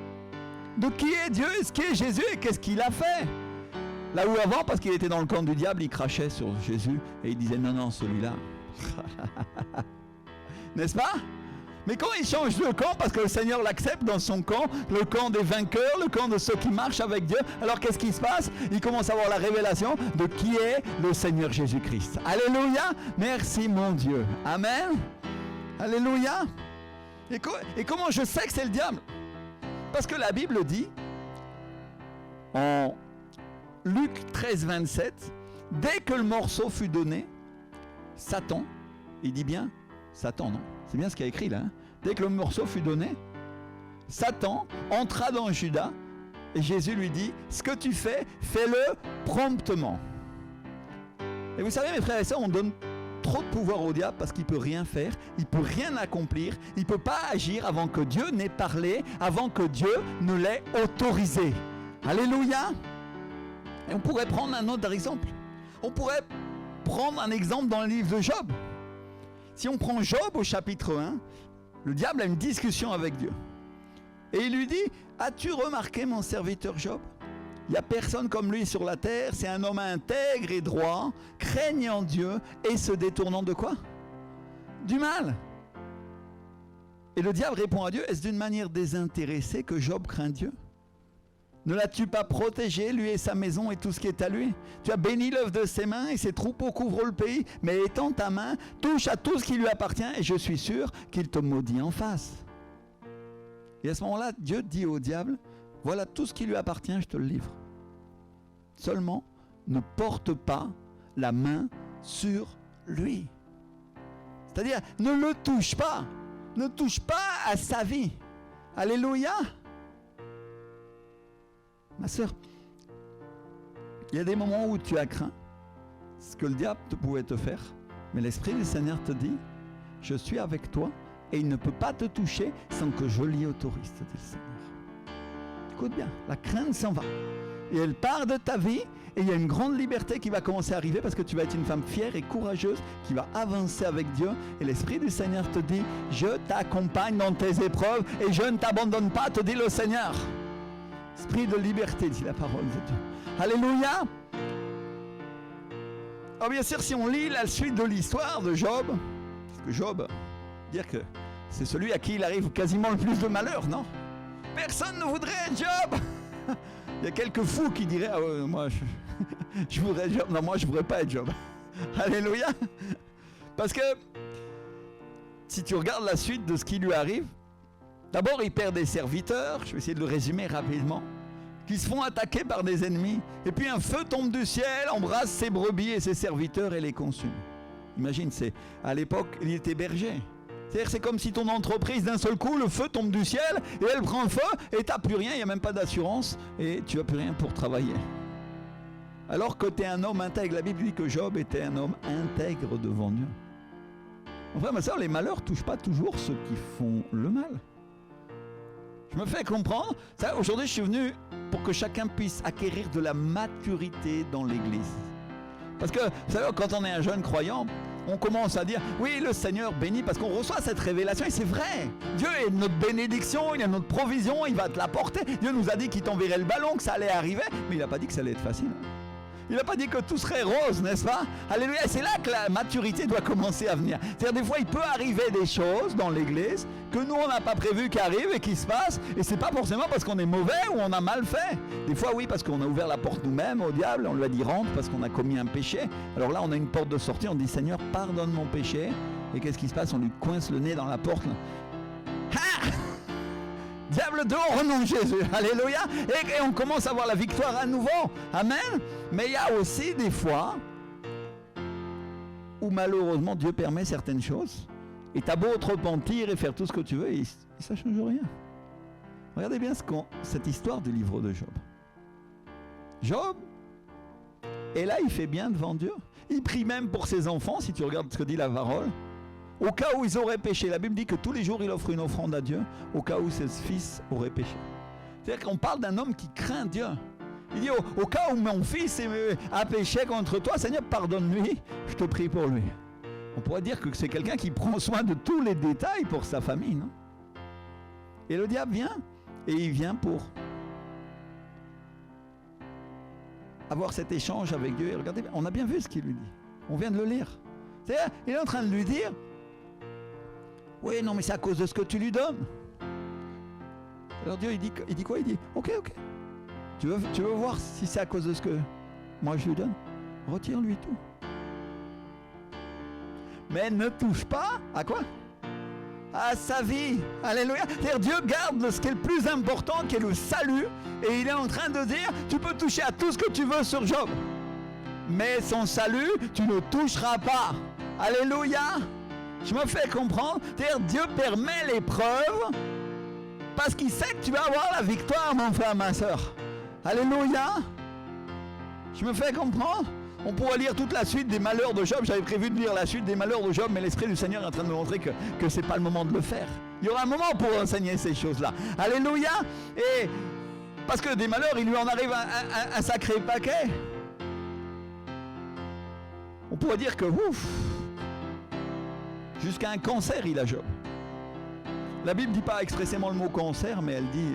de qui est Dieu, ce qui est Jésus et qu'est-ce qu'il a fait. Là où avant, parce qu'il était dans le camp du diable, il crachait sur Jésus et il disait non, celui-là. N'est-ce pas? Mais quand il change de camp, parce que le Seigneur l'accepte dans son camp, le camp des vainqueurs, le camp de ceux qui marchent avec Dieu, alors qu'est-ce qui se passe? Il commence à avoir la révélation de qui est le Seigneur Jésus-Christ. Alléluia! Merci mon Dieu. Amen. Alléluia. Et comment je sais que c'est le diable? Parce que la Bible dit, en Luc 13, 27, dès que le morceau fut donné, Satan, il dit bien Satan, non? C'est bien ce qu'il y a écrit là. Hein? Dès que le morceau fut donné, Satan entra dans Judas et Jésus lui dit, ce que tu fais, fais-le promptement. Et vous savez mes frères et sœurs, on donne trop de pouvoir au diable parce qu'il ne peut rien faire, il ne peut rien accomplir, il ne peut pas agir avant que Dieu n'ait parlé, avant que Dieu ne l'ait autorisé. Alléluia! Et on pourrait prendre un autre exemple. On pourrait prendre un exemple dans le livre de Job. Si on prend Job au chapitre 1, le diable a une discussion avec Dieu. Et il lui dit, as-tu remarqué mon serviteur Job? Il n'y a personne comme lui sur la terre, c'est un homme intègre et droit, craignant Dieu et se détournant de quoi? Du mal. Et le diable répond à Dieu, est-ce d'une manière désintéressée que Job craint Dieu? Ne l'as-tu pas protégé, lui et sa maison et tout ce qui est à lui? Tu as béni l'œuvre de ses mains et ses troupeaux couvrent le pays, mais étends ta main, touche à tout ce qui lui appartient et je suis sûr qu'il te maudit en face. Et à ce moment-là, Dieu dit au diable, voilà tout ce qui lui appartient, je te le livre. Seulement, ne porte pas la main sur lui. C'est-à-dire, ne le touche pas. Ne touche pas à sa vie. Alléluia. Ma sœur, il y a des moments où tu as craint ce que le diable pouvait te faire, mais l'Esprit du Seigneur te dit, je suis avec toi et il ne peut pas te toucher sans que je l'y autorise, te dit le Seigneur. Écoute bien, la crainte s'en va et elle part de ta vie et il y a une grande liberté qui va commencer à arriver parce que tu vas être une femme fière et courageuse qui va avancer avec Dieu et l'Esprit du Seigneur te dit, je t'accompagne dans tes épreuves et je ne t'abandonne pas, te dit le Seigneur. Esprit de liberté, dit la parole de Dieu. Alléluia. Alors bien sûr, si on lit la suite de l'histoire de Job, parce que Job, dire que c'est celui à qui il arrive quasiment le plus de malheur, non? Personne ne voudrait être Job. Il y a quelques fous qui diraient, ah ouais, moi je voudrais être Job. Non, moi je ne voudrais pas être Job. Alléluia. Parce que si tu regardes la suite de ce qui lui arrive, d'abord, il perd des serviteurs, je vais essayer de le résumer rapidement, qui se font attaquer par des ennemis. Et puis un feu tombe du ciel, embrasse ses brebis et ses serviteurs et les consume. Imagine, à l'époque, il était berger. C'est-à-dire, c'est comme si ton entreprise, d'un seul coup, le feu tombe du ciel et elle prend feu et tu n'as plus rien, il n'y a même pas d'assurance et tu n'as plus rien pour travailler. Alors que tu es un homme intègre. La Bible dit que Job était un homme intègre devant Dieu. Enfin, ma soeur, les malheurs ne touchent pas toujours ceux qui font le mal. Je me fais comprendre. Aujourd'hui, je suis venu pour que chacun puisse acquérir de la maturité dans l'Église. Parce que, vous savez, quand on est un jeune croyant, on commence à dire, oui, le Seigneur bénit, parce qu'on reçoit cette révélation, et c'est vrai. Dieu est notre bénédiction, il est notre provision, il va te l'apporter. Dieu nous a dit qu'il t'enverrait le ballon, que ça allait arriver, mais il n'a pas dit que ça allait être facile. Il n'a pas dit que tout serait rose, n'est-ce pas? Alléluia. C'est là que la maturité doit commencer à venir. C'est-à-dire des fois, il peut arriver des choses dans l'église que nous, on n'a pas prévu qui arrivent et qui se passent. Et c'est pas forcément parce qu'on est mauvais ou on a mal fait. Des fois, oui, parce qu'on a ouvert la porte nous-mêmes au diable. On lui a dit rentre parce qu'on a commis un péché. Alors là, on a une porte de sortie. On dit Seigneur, pardonne mon péché. Et qu'est-ce qui se passe? On lui coince le nez dans la porte. Ha! Diable dehors au nom de Jésus. Alléluia. Et on commence à avoir la victoire à nouveau. Amen. Mais il y a aussi des fois où malheureusement Dieu permet certaines choses. Et tu as beau te repentir et faire tout ce que tu veux, et ça ne change rien. Regardez bien cette histoire du livre de Job. Job, et là il fait bien devant Dieu. Il prie même pour ses enfants, si tu regardes ce que dit la parole. Au cas où ils auraient péché, la Bible dit que tous les jours il offre une offrande à Dieu, au cas où ses fils auraient péché. C'est-à-dire qu'on parle d'un homme qui craint Dieu. Il dit au cas où mon fils a péché contre toi, Seigneur, pardonne-lui, je te prie pour lui. On pourrait dire que c'est quelqu'un qui prend soin de tous les détails pour sa famille, non? Et le diable vient, et il vient pour avoir cet échange avec Dieu. Et regardez, on a bien vu ce qu'il lui dit. On vient de le lire. C'est-à-dire, il est en train de lui dire, oui, non, mais c'est à cause de ce que tu lui donnes. Alors Dieu, il dit quoi? Il dit, ok. Tu veux voir si c'est à cause de ce que moi je lui donne? Retire-lui tout. Mais ne touche pas à quoi? À sa vie. Alléluia. C'est-à-dire Dieu garde ce qui est le plus important, qui est le salut. Et il est en train de dire, tu peux toucher à tout ce que tu veux sur Job. Mais son salut, tu ne toucheras pas. Alléluia. Je me fais comprendre. C'est-à-dire Dieu permet l'épreuve parce qu'il sait que tu vas avoir la victoire, mon frère, ma soeur. Alléluia. Je me fais comprendre. On pourrait lire toute la suite des malheurs de Job. J'avais prévu de lire la suite des malheurs de Job, mais l'Esprit du Seigneur est en train de me montrer que ce n'est pas le moment de le faire. Il y aura un moment pour enseigner ces choses-là. Alléluia. Et parce que des malheurs, il lui en arrive un sacré paquet. On pourrait dire que, jusqu'à un cancer, il a Job. La Bible ne dit pas expressément le mot cancer, mais elle dit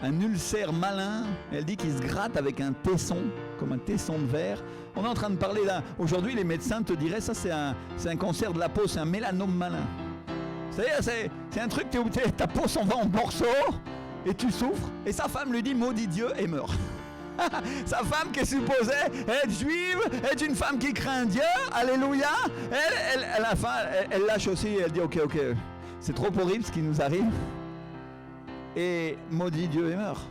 un ulcère malin. Elle dit qu'il se gratte avec un tesson, comme un tesson de verre. On est en train de parler là. Aujourd'hui, les médecins te diraient ça, c'est un cancer de la peau, c'est un mélanome malin. C'est-à-dire, c'est un truc, ta peau s'en va en morceaux et tu souffres. Et sa femme lui dit maudit Dieu et meurt. Sa femme qui est supposée être juive, est une femme qui craint Dieu. Alléluia. Elle, à la fin, elle lâche aussi. Elle dit ok, c'est trop horrible ce qui nous arrive. Et maudit Dieu et meurt.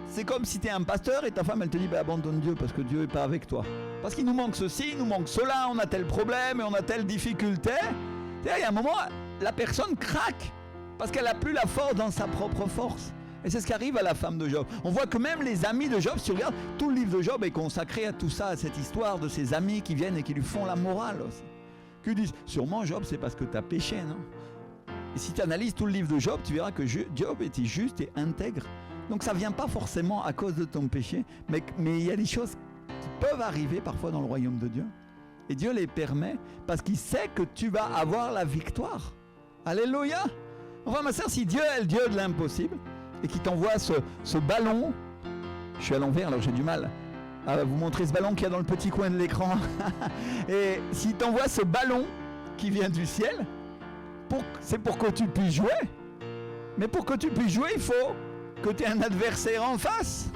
C'est comme si tu es un pasteur et ta femme elle te dit abandonne Dieu parce que Dieu n'est pas avec toi. Parce qu'il nous manque ceci, il nous manque cela, on a tel problème et on a telle difficulté. Il y a un moment, la personne craque parce qu'elle n'a plus la force dans sa propre force. Et c'est ce qui arrive à la femme de Job. On voit que même les amis de Job, si tu regardes, tout le livre de Job est consacré à tout ça, à cette histoire de ses amis qui viennent et qui lui font la morale aussi. Qui disent, sûrement Job, c'est parce que tu as péché, non? Et si tu analyses tout le livre de Job, tu verras que Job était juste et intègre. Donc ça ne vient pas forcément à cause de ton péché, mais il y a des choses qui peuvent arriver parfois dans le royaume de Dieu. Et Dieu les permet parce qu'il sait que tu vas avoir la victoire. Alléluia. Enfin ma sœur, si Dieu est le Dieu de l'impossible, et qui t'envoie ce ballon, je suis à l'envers alors j'ai du mal à vous montrer ce ballon qu'il y a dans le petit coin de l'écran, et s'il t'envoie ce ballon qui vient du ciel, c'est pour que tu puisses jouer, mais pour que tu puisses jouer, il faut que tu aies un adversaire en face.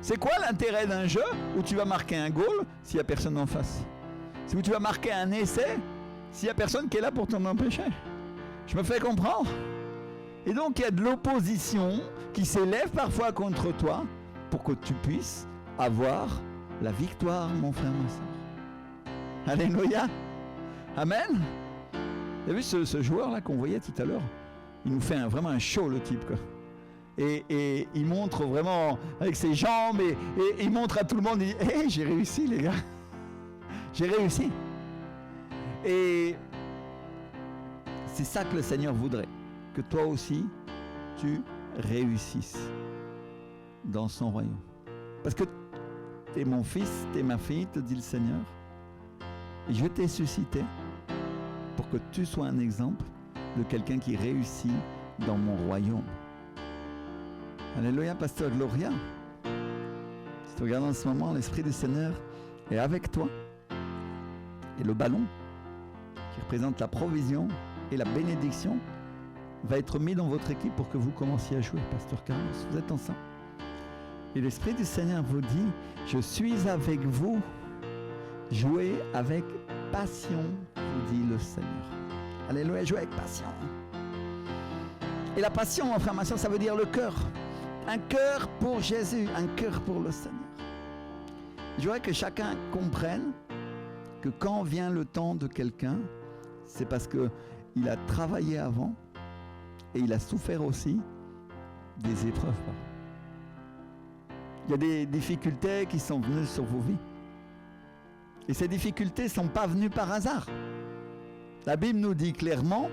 C'est quoi l'intérêt d'un jeu où tu vas marquer un goal s'il n'y a personne en face? C'est où tu vas marquer un essai s'il n'y a personne qui est là pour t'en empêcher. Je me fais comprendre? Et donc il y a de l'opposition qui s'élève parfois contre toi pour que tu puisses avoir la victoire, mon frère, ma soeur. Alléluia. Amen. Vous avez vu ce joueur-là qu'on voyait tout à l'heure? Il nous fait vraiment un show, le type, quoi. Et il montre vraiment avec ses jambes et il montre à tout le monde, il dit « Hey, j'ai réussi les gars, j'ai réussi ». Et c'est ça que le Seigneur voudrait, que toi aussi tu réussisses dans son royaume. Parce que tu es mon fils, tu es ma fille, te dit le Seigneur. Et je t'ai suscité pour que tu sois un exemple de quelqu'un qui réussit dans mon royaume. Alléluia, pasteur Gloria. Tu regardes en ce moment, l'Esprit du Seigneur est avec toi. Et le ballon, qui représente la provision et la bénédiction, va être mis dans votre équipe pour que vous commenciez à jouer. Pasteur Carlos, vous êtes ensemble. Et l'Esprit du Seigneur vous dit, je suis avec vous. Jouez avec passion, vous dit le Seigneur. Alléluia, jouez avec passion. Et la passion, enfin, ma soeur, ça veut dire le cœur. Un cœur pour Jésus, un cœur pour le Seigneur. Je voudrais que chacun comprenne que quand vient le temps de quelqu'un, c'est parce qu'il a travaillé avant et il a souffert aussi des épreuves. Il y a des difficultés qui sont venues sur vos vies. Et ces difficultés ne sont pas venues par hasard. La Bible nous dit clairement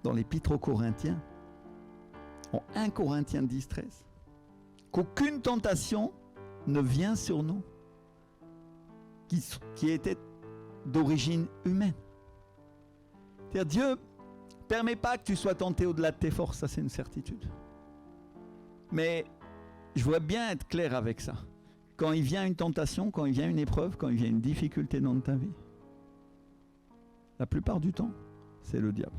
dans l'Épître aux Corinthiens, en 1 Corinthiens 10, 13, qu'aucune tentation ne vient sur nous qui était d'origine humaine. C'est-à-dire, Dieu ne permet pas que tu sois tenté au-delà de tes forces, ça c'est une certitude. Mais je voudrais bien être clair avec ça. Quand il vient une tentation, quand il vient une épreuve, quand il vient une difficulté dans ta vie, la plupart du temps, c'est le diable.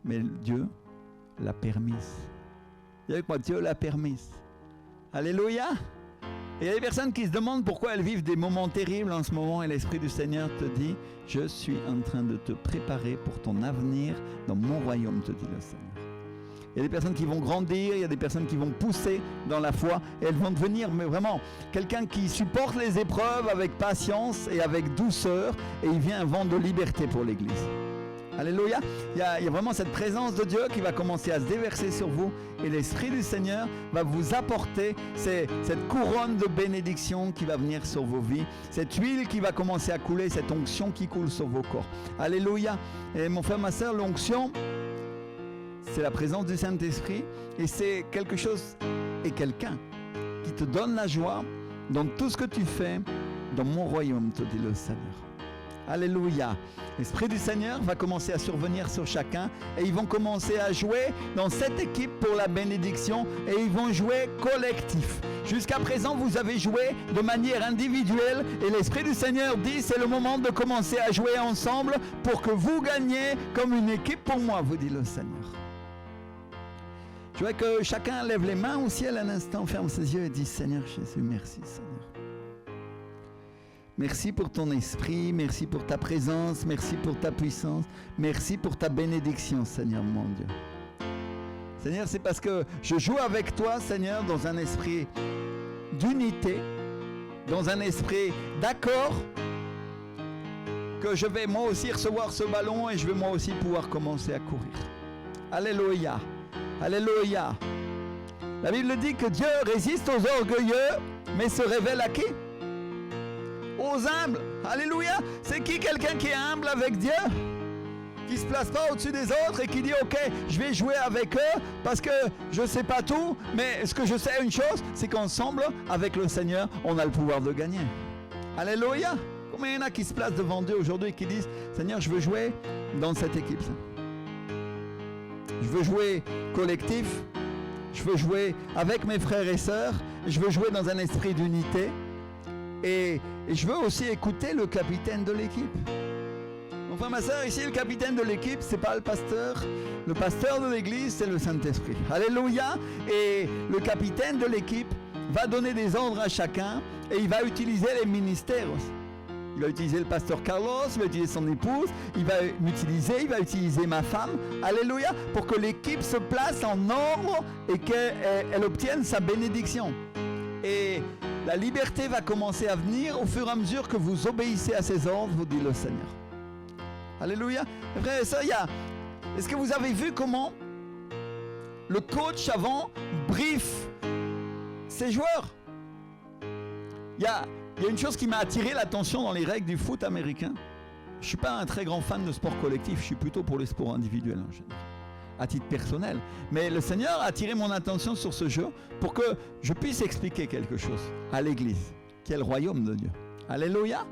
Mais Dieu l'a permise. Dis avec moi, Dieu l'a permise. Alléluia. Et il y a des personnes qui se demandent pourquoi elles vivent des moments terribles en ce moment et l'Esprit du Seigneur te dit, je suis en train de te préparer pour ton avenir dans mon royaume, te dit le Seigneur. Il y a des personnes qui vont grandir, il y a des personnes qui vont pousser dans la foi et elles vont devenir mais vraiment quelqu'un qui supporte les épreuves avec patience et avec douceur et il vient un vent de liberté pour l'Église. Alléluia. Il y a vraiment cette présence de Dieu qui va commencer à se déverser sur vous et l'Esprit du Seigneur va vous apporter cette couronne de bénédiction qui va venir sur vos vies, cette huile qui va commencer à couler, cette onction qui coule sur vos corps. Alléluia. Et mon frère, ma soeur, l'onction, c'est la présence du Saint-Esprit et c'est quelque chose et quelqu'un qui te donne la joie dans tout ce que tu fais dans mon royaume, te dit le Seigneur. Alléluia. L'Esprit du Seigneur va commencer à survenir sur chacun et ils vont commencer à jouer dans cette équipe pour la bénédiction et ils vont jouer collectif. Jusqu'à présent, vous avez joué de manière individuelle et l'Esprit du Seigneur dit c'est le moment de commencer à jouer ensemble pour que vous gagniez comme une équipe pour moi, vous dit le Seigneur. Je voudrais que chacun lève les mains au ciel un instant, ferme ses yeux et dise Seigneur Jésus, merci Seigneur. Merci pour ton esprit, merci pour ta présence, merci pour ta puissance, merci pour ta bénédiction, Seigneur mon Dieu. Seigneur, c'est parce que je joue avec toi, Seigneur, dans un esprit d'unité, dans un esprit d'accord, que je vais moi aussi recevoir ce ballon et je vais moi aussi pouvoir commencer à courir. Alléluia, alléluia. La Bible dit que Dieu résiste aux orgueilleux, mais se révèle à qui ? Aux humbles. Alléluia. C'est qui quelqu'un qui est humble avec Dieu? Qui ne se place pas au-dessus des autres et qui dit ok, je vais jouer avec eux parce que je ne sais pas tout, mais ce que je sais une chose, c'est qu'ensemble, avec le Seigneur, on a le pouvoir de gagner. Alléluia. Combien il y en a qui se placent devant Dieu aujourd'hui et qui disent Seigneur, je veux jouer dans cette équipe. Je veux jouer collectif. Je veux jouer avec mes frères et sœurs. Je veux jouer dans un esprit d'unité. Et je veux aussi écouter le capitaine de l'équipe. Enfin, ma soeur, ici, le capitaine de l'équipe, ce n'est pas le pasteur. Le pasteur de l'église, c'est le Saint-Esprit. Alléluia. Et le capitaine de l'équipe va donner des ordres à chacun et il va utiliser les ministères aussi. Il va utiliser le pasteur Carlos, il va utiliser son épouse, il va utiliser ma femme. Alléluia. Pour que l'équipe se place en ordre et qu'elle obtienne sa bénédiction. Et la liberté va commencer à venir au fur et à mesure que vous obéissez à ses ordres, vous dit le Seigneur. Alléluia. Frères et sœurs, est-ce que vous avez vu comment le coach avant brief ses joueurs? Il y a une chose qui m'a attiré l'attention dans les règles du foot américain. Je ne suis pas un très grand fan de sport collectif, je suis plutôt pour les sports individuels en général, à titre personnel. Mais le Seigneur a attiré mon attention sur ce jeu pour que je puisse expliquer quelque chose à l'Église, qui est le royaume de Dieu. Alléluia.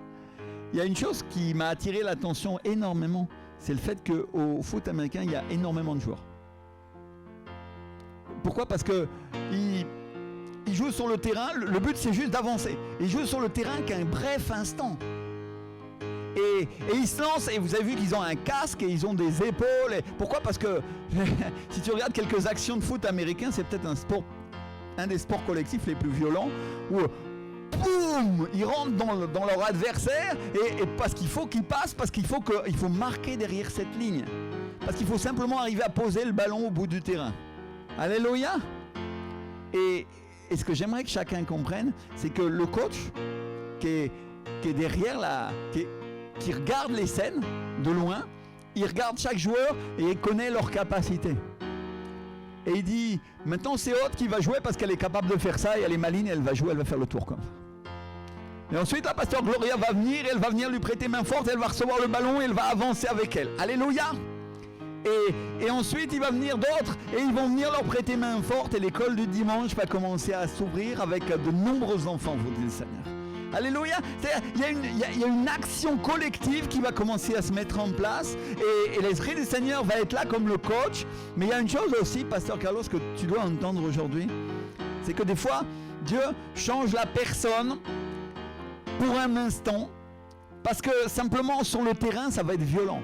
Il y a une chose qui m'a attiré l'attention énormément, c'est le fait qu'au foot américain, il y a énormément de joueurs. Pourquoi ? Parce que ils jouent sur le terrain, le but c'est juste d'avancer. Ils jouent sur le terrain qu'un bref instant. Et ils se lancent, et vous avez vu qu'ils ont un casque et ils ont des épaules. Pourquoi ? Parce que si tu regardes quelques actions de foot américain, c'est peut-être un des sports collectifs les plus violents où boum, ils rentrent dans leur adversaire et parce qu'il faut qu'ils passent, parce qu'il faut marquer derrière cette ligne. Parce qu'il faut simplement arriver à poser le ballon au bout du terrain. Alléluia. Et ce que j'aimerais que chacun comprenne, c'est que le coach qui est derrière qui regarde les scènes de loin, il regarde chaque joueur et il connaît leurs capacités. Et il dit, maintenant c'est Aude qui va jouer parce qu'elle est capable de faire ça et elle est maligne, elle va jouer, elle va faire le tour comme ça. Et ensuite la pasteur Gloria va venir, elle va venir lui prêter main forte, elle va recevoir le ballon et elle va avancer avec elle. Alléluia. Et ensuite il va venir d'autres et ils vont venir leur prêter main forte et l'école du dimanche va commencer à s'ouvrir avec de nombreux enfants, vous dit le Seigneur. Alléluia. Il y a une action collective qui va commencer à se mettre en place et l'Esprit du Seigneur va être là comme le coach. Mais il y a une chose aussi, Pasteur Carlos, que tu dois entendre aujourd'hui, c'est que des fois, Dieu change la personne pour un instant parce que simplement sur le terrain, ça va être violent.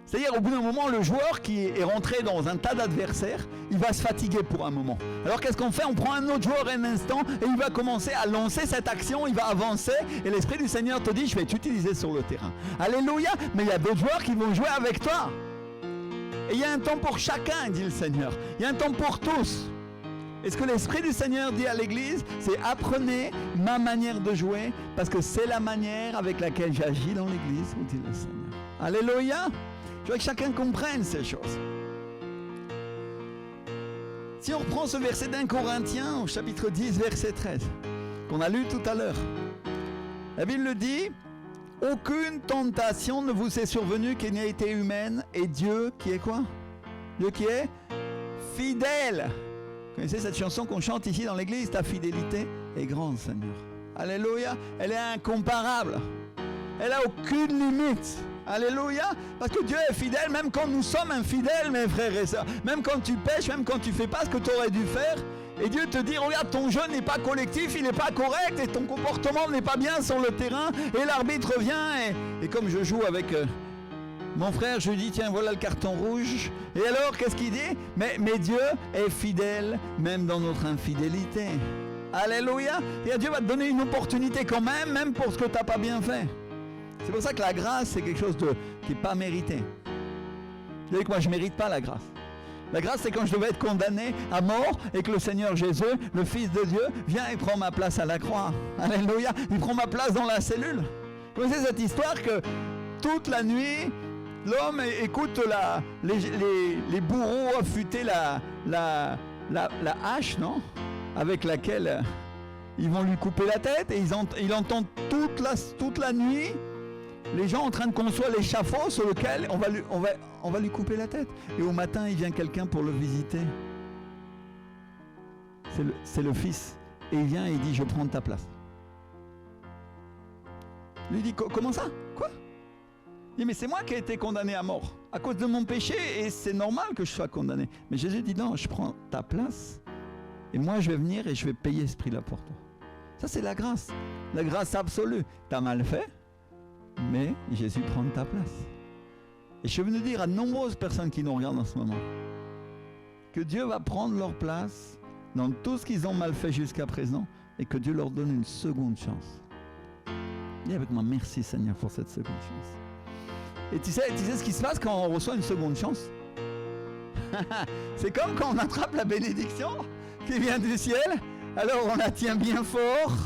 C'est-à-dire, au bout d'un moment, le joueur qui est rentré dans un tas d'adversaires, il va se fatiguer pour un moment. Alors qu'est-ce qu'on fait ? On prend un autre joueur un instant et il va commencer à lancer cette action, il va avancer et l'Esprit du Seigneur te dit, je vais t'utiliser sur le terrain. Alléluia. Mais il y a d'autres joueurs qui vont jouer avec toi. Et il y a un temps pour chacun, dit le Seigneur. Il y a un temps pour tous. Et ce que l'Esprit du Seigneur dit à l'Église, c'est apprenez ma manière de jouer parce que c'est la manière avec laquelle j'agis dans l'Église, dit le Seigneur. Alléluia. Je veux que chacun comprenne ces choses. Si on reprend ce verset d'1 Corinthiens au chapitre 10, verset 13, qu'on a lu tout à l'heure, la Bible le dit, « Aucune tentation ne vous est survenue qui n'ait été humaine, et Dieu qui est quoi ? Dieu qui est fidèle. » Vous connaissez cette chanson qu'on chante ici dans l'église, « Ta fidélité est grande, Seigneur. » Alléluia, elle est incomparable. Elle n'a aucune limite. Alléluia, parce que Dieu est fidèle même quand nous sommes infidèles, mes frères et sœurs. Même quand tu pêches, même quand tu fais pas ce que tu aurais dû faire. Et Dieu te dit, regarde, ton jeu n'est pas collectif, il n'est pas correct et ton comportement n'est pas bien sur le terrain. Et l'arbitre vient et comme je joue avec mon frère, je lui dis, tiens, voilà le carton rouge. Et alors, qu'est-ce qu'il dit ? Mais Dieu est fidèle même dans notre infidélité. Alléluia. Et Dieu va te donner une opportunité quand même pour ce que tu n'as pas bien fait. C'est pour ça que la grâce, c'est quelque chose qui n'est pas mérité. Vous savez que moi, je ne mérite pas la grâce. La grâce, c'est quand je devais être condamné à mort et que le Seigneur Jésus, le Fils de Dieu, vient et prend ma place à la croix. Alléluia. Il prend ma place dans la cellule. Vous connaissez cette histoire que toute la nuit, l'homme écoute les bourreaux affûter la hache, non ? Avec laquelle ils vont lui couper la tête et il entend toute la nuit les gens en train de construire l'échafaud sur lequel on va lui couper la tête. Et au matin, il vient quelqu'un pour le visiter. C'est le fils. Et il vient et il dit, je prends ta place. Lui dit, comment ça ? Quoi ? Il dit, mais c'est moi qui ai été condamné à mort à cause de mon péché et c'est normal que je sois condamné. Mais Jésus dit, non, je prends ta place et moi je vais venir et je vais payer ce prix-là pour toi. Ça, c'est la grâce absolue. Tu as mal fait, mais Jésus prend ta place. Et je suis venu dire à de nombreuses personnes qui nous regardent en ce moment que Dieu va prendre leur place dans tout ce qu'ils ont mal fait jusqu'à présent et que Dieu leur donne une seconde chance. Dis avec moi, merci Seigneur pour cette seconde chance. Et tu sais ce qui se passe quand on reçoit une seconde chance ? C'est comme quand on attrape la bénédiction qui vient du ciel. Alors on la tient bien fort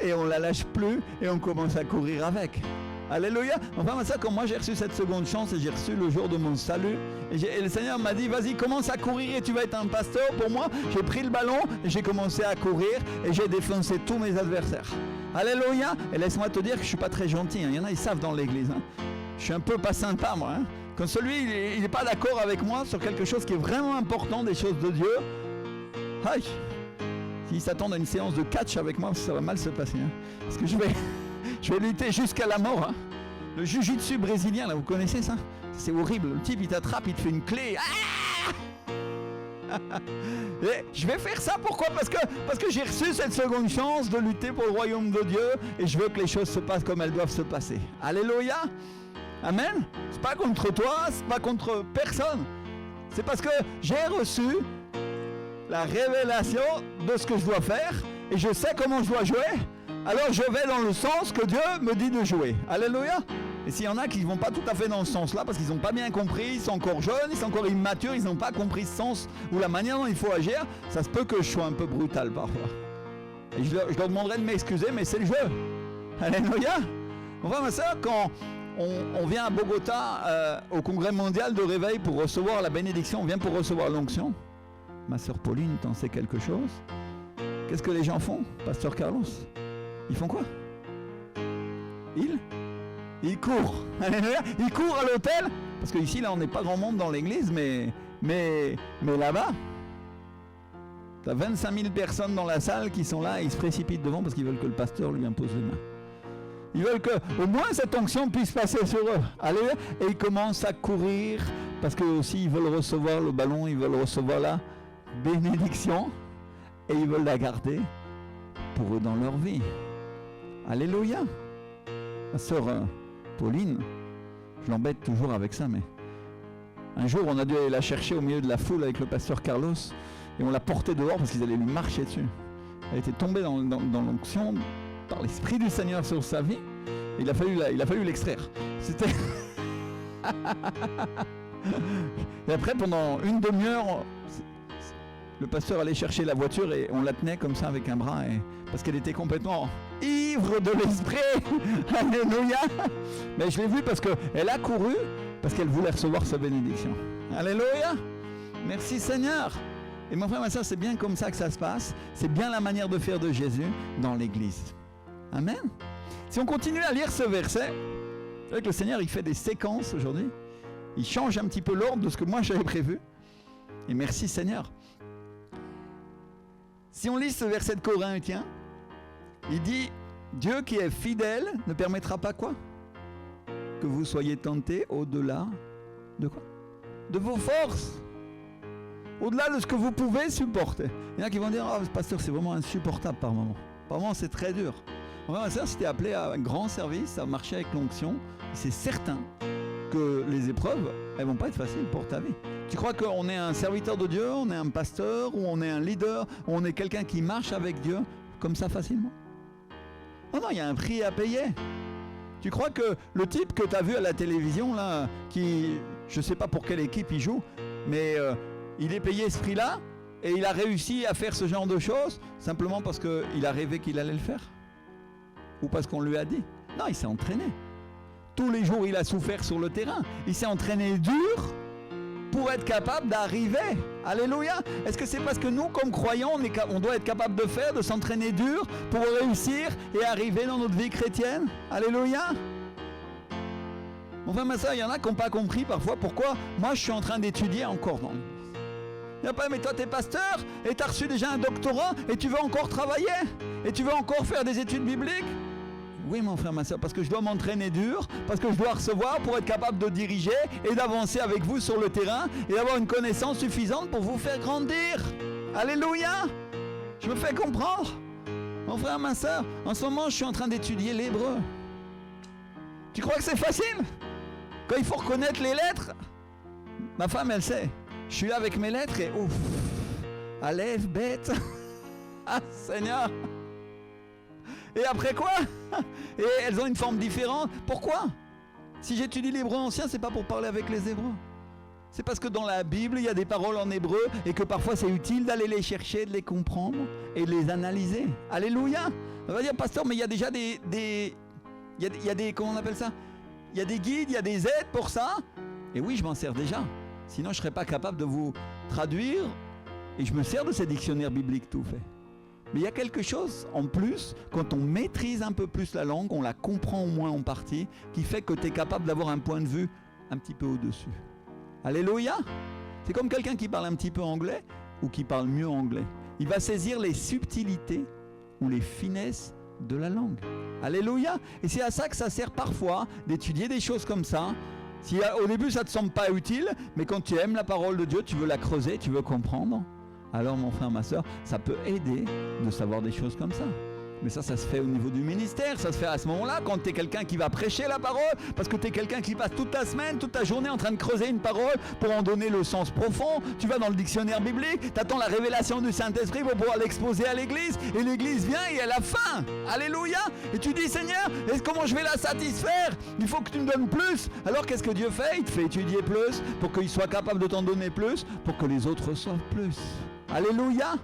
et on la lâche plus et on commence à courir avec. Alléluia. Enfin, ça, quand moi j'ai reçu cette seconde chance et j'ai reçu le jour de mon salut, et le Seigneur m'a dit, vas-y, commence à courir et tu vas être un pasteur pour moi. J'ai pris le ballon et j'ai commencé à courir et j'ai défoncé tous mes adversaires. Alléluia. Et laisse-moi te dire que je suis pas très gentil. Il y en a, ils savent dans l'église. Je suis un peu pas sympa, moi. Quand celui, il n'est pas d'accord avec moi sur quelque chose qui est vraiment important, des choses de Dieu, aïe. S'ils s'attendent à une séance de catch avec moi, ça va mal se passer. Parce que je vais lutter jusqu'à la mort. Le jiu-jitsu brésilien, là, vous connaissez ça? C'est horrible. Le type, il t'attrape, il te fait une clé. Et je vais faire ça, pourquoi? Parce que j'ai reçu cette seconde chance de lutter pour le royaume de Dieu et je veux que les choses se passent comme elles doivent se passer. Alléluia. Amen. C'est pas contre toi, c'est pas contre personne. C'est parce que j'ai reçu la révélation de ce que je dois faire et je sais comment je dois jouer. Alors je vais dans le sens que Dieu me dit de jouer. Alléluia. Et s'il y en a qui ne vont pas tout à fait dans ce sens-là, parce qu'ils n'ont pas bien compris, ils sont encore jeunes, ils sont encore immatures, ils n'ont pas compris ce sens ou la manière dont il faut agir, ça se peut que je sois un peu brutal parfois. Et je leur demanderai de m'excuser, mais c'est le jeu. Alléluia. Enfin, ma soeur, quand on vient à Bogota, au congrès mondial de réveil pour recevoir la bénédiction, on vient pour recevoir l'onction. Ma soeur Pauline, t'en sais quelque chose? Qu'est-ce que les gens font, Pasteur Carlos? Ils font quoi? Ils courent. Ils courent à l'hôtel. Parce qu'ici, là, on n'est pas grand monde dans l'église, mais là-bas, tu as 25 000 personnes dans la salle qui sont là et ils se précipitent devant parce qu'ils veulent que le pasteur lui impose les mains. Ils veulent que, au moins, cette onction puisse passer sur eux. Alléluia. Et ils commencent à courir parce qu'eux aussi, ils veulent recevoir le ballon, ils veulent recevoir la bénédiction et ils veulent la garder pour eux dans leur vie. Alléluia. Ma sœur Pauline, je l'embête toujours avec ça, mais un jour, on a dû aller la chercher au milieu de la foule avec le pasteur Carlos et on l'a portée dehors parce qu'ils allaient lui marcher dessus. Elle était tombée dans l'onction par l'Esprit du Seigneur sur sa vie. Et il a fallu l'extraire. C'était... Et après, pendant une demi-heure, le pasteur allait chercher la voiture et on la tenait comme ça avec un bras parce qu'elle était complètement ivre de l'esprit. Alléluia. Mais je l'ai vue parce qu'elle a couru parce qu'elle voulait recevoir sa bénédiction. Alléluia. Merci Seigneur. Et mon frère, ma soeur, c'est bien comme ça que ça se passe. C'est bien la manière de faire de Jésus dans l'église. Amen. Si on continue à lire ce verset, vous savez que le Seigneur, il fait des séquences aujourd'hui. Il change un petit peu l'ordre de ce que moi j'avais prévu. Et merci Seigneur. Si on lit ce verset de Corinthiens, il dit « Dieu qui est fidèle ne permettra pas quoi? Que vous soyez tentés au-delà de quoi? De vos forces. Au-delà de ce que vous pouvez supporter. » Il y en a qui vont dire « Ah, pasteur, c'est vraiment insupportable par moment. Par moment, c'est très dur. » Ma soeur, si tu es appelé à un grand service, à marcher avec l'onction, c'est certain que les épreuves, elles ne vont pas être faciles pour ta vie. Tu crois qu'on est un serviteur de Dieu, on est un pasteur, ou on est un leader, ou on est quelqu'un qui marche avec Dieu comme ça facilement? Oh non, il y a un prix à payer. Tu crois que le type que tu as vu à la télévision, là, qui, je ne sais pas pour quelle équipe il joue, mais il est payé ce prix-là, et il a réussi à faire ce genre de choses, simplement parce qu'il a rêvé qu'il allait le faire? Ou parce qu'on lui a dit? Non, il s'est entraîné. Tous les jours, il a souffert sur le terrain. Il s'est entraîné dur pour être capable d'arriver. Alléluia. Est-ce que c'est parce que nous, comme croyants, on doit être capable de faire, de s'entraîner dur pour réussir et arriver dans notre vie chrétienne? Alléluia. Enfin, ma soeur, il y en a qui n'ont pas compris parfois pourquoi moi je suis en train d'étudier encore dans l'église. Il n'y a pas, mais toi tu es pasteur et tu as reçu déjà un doctorat et tu veux encore travailler et tu veux encore faire des études bibliques? Oui, mon frère, ma soeur, parce que je dois m'entraîner dur, parce que je dois recevoir pour être capable de diriger et d'avancer avec vous sur le terrain et d'avoir une connaissance suffisante pour vous faire grandir. Alléluia. Je me fais comprendre. Mon frère, ma soeur, en ce moment, je suis en train d'étudier l'hébreu. Tu crois que c'est facile? Quand il faut reconnaître les lettres, ma femme, elle sait. Je suis là avec mes lettres et ouf, Aleph, bête. Ah, Seigneur. Et après quoi? Et elles ont une forme différente. Pourquoi? Si j'étudie l'hébreu ancien, c'est pas pour parler avec les Hébreux. C'est parce que dans la Bible, il y a des paroles en hébreu et que parfois c'est utile d'aller les chercher, de les comprendre et de les analyser. Alléluia. On va dire, pasteur, mais il y a déjà il y a des, comment on appelle ça? Il y a des guides, il y a des aides pour ça. Et oui, je m'en sers déjà. Sinon, je ne serais pas capable de vous traduire. Et je me sers de ces dictionnaires bibliques tout fait. Mais il y a quelque chose en plus, quand on maîtrise un peu plus la langue, on la comprend au moins en partie, qui fait que tu es capable d'avoir un point de vue un petit peu au-dessus. Alléluia. C'est comme quelqu'un qui parle un petit peu anglais ou qui parle mieux anglais. Il va saisir les subtilités ou les finesses de la langue. Alléluia. Et c'est à ça que ça sert parfois d'étudier des choses comme ça. Si au début ça ne te semble pas utile, mais quand tu aimes la parole de Dieu, tu veux la creuser, tu veux comprendre, alors mon frère, ma soeur, ça peut aider de savoir des choses comme ça. Mais ça se fait au niveau du ministère, ça se fait à ce moment-là, quand tu es quelqu'un qui va prêcher la parole, parce que tu es quelqu'un qui passe toute ta semaine, toute ta journée en train de creuser une parole pour en donner le sens profond. Tu vas dans le dictionnaire biblique, tu attends la révélation du Saint-Esprit pour pouvoir l'exposer à l'église, et l'église vient et elle a faim. Alléluia. Et tu dis, Seigneur, comment je vais la satisfaire? Il faut que tu me donnes plus. Alors qu'est-ce que Dieu fait? Il te fait étudier plus, pour qu'il soit capable de t'en donner plus, pour que les autres reçoivent plus. Alléluia.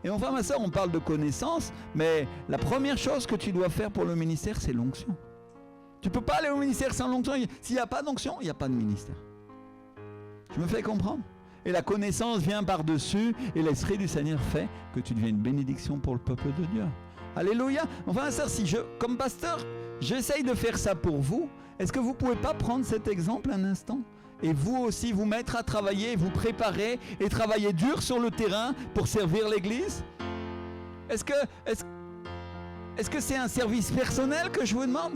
Et enfin, ma soeur, on parle de connaissance, mais la première chose que tu dois faire pour le ministère, c'est l'onction. Tu ne peux pas aller au ministère sans l'onction. S'il n'y a pas d'onction, il n'y a pas de ministère. Je me fais comprendre? Et la connaissance vient par-dessus, et l'Esprit du Seigneur fait que tu deviens une bénédiction pour le peuple de Dieu. Alléluia. Enfin, ma soeur, si comme pasteur, j'essaye de faire ça pour vous, est-ce que vous ne pouvez pas prendre cet exemple un instant ? Et vous aussi vous mettre à travailler, vous préparer et travailler dur sur le terrain pour servir l'Église? Est-ce que c'est un service personnel que je vous demande?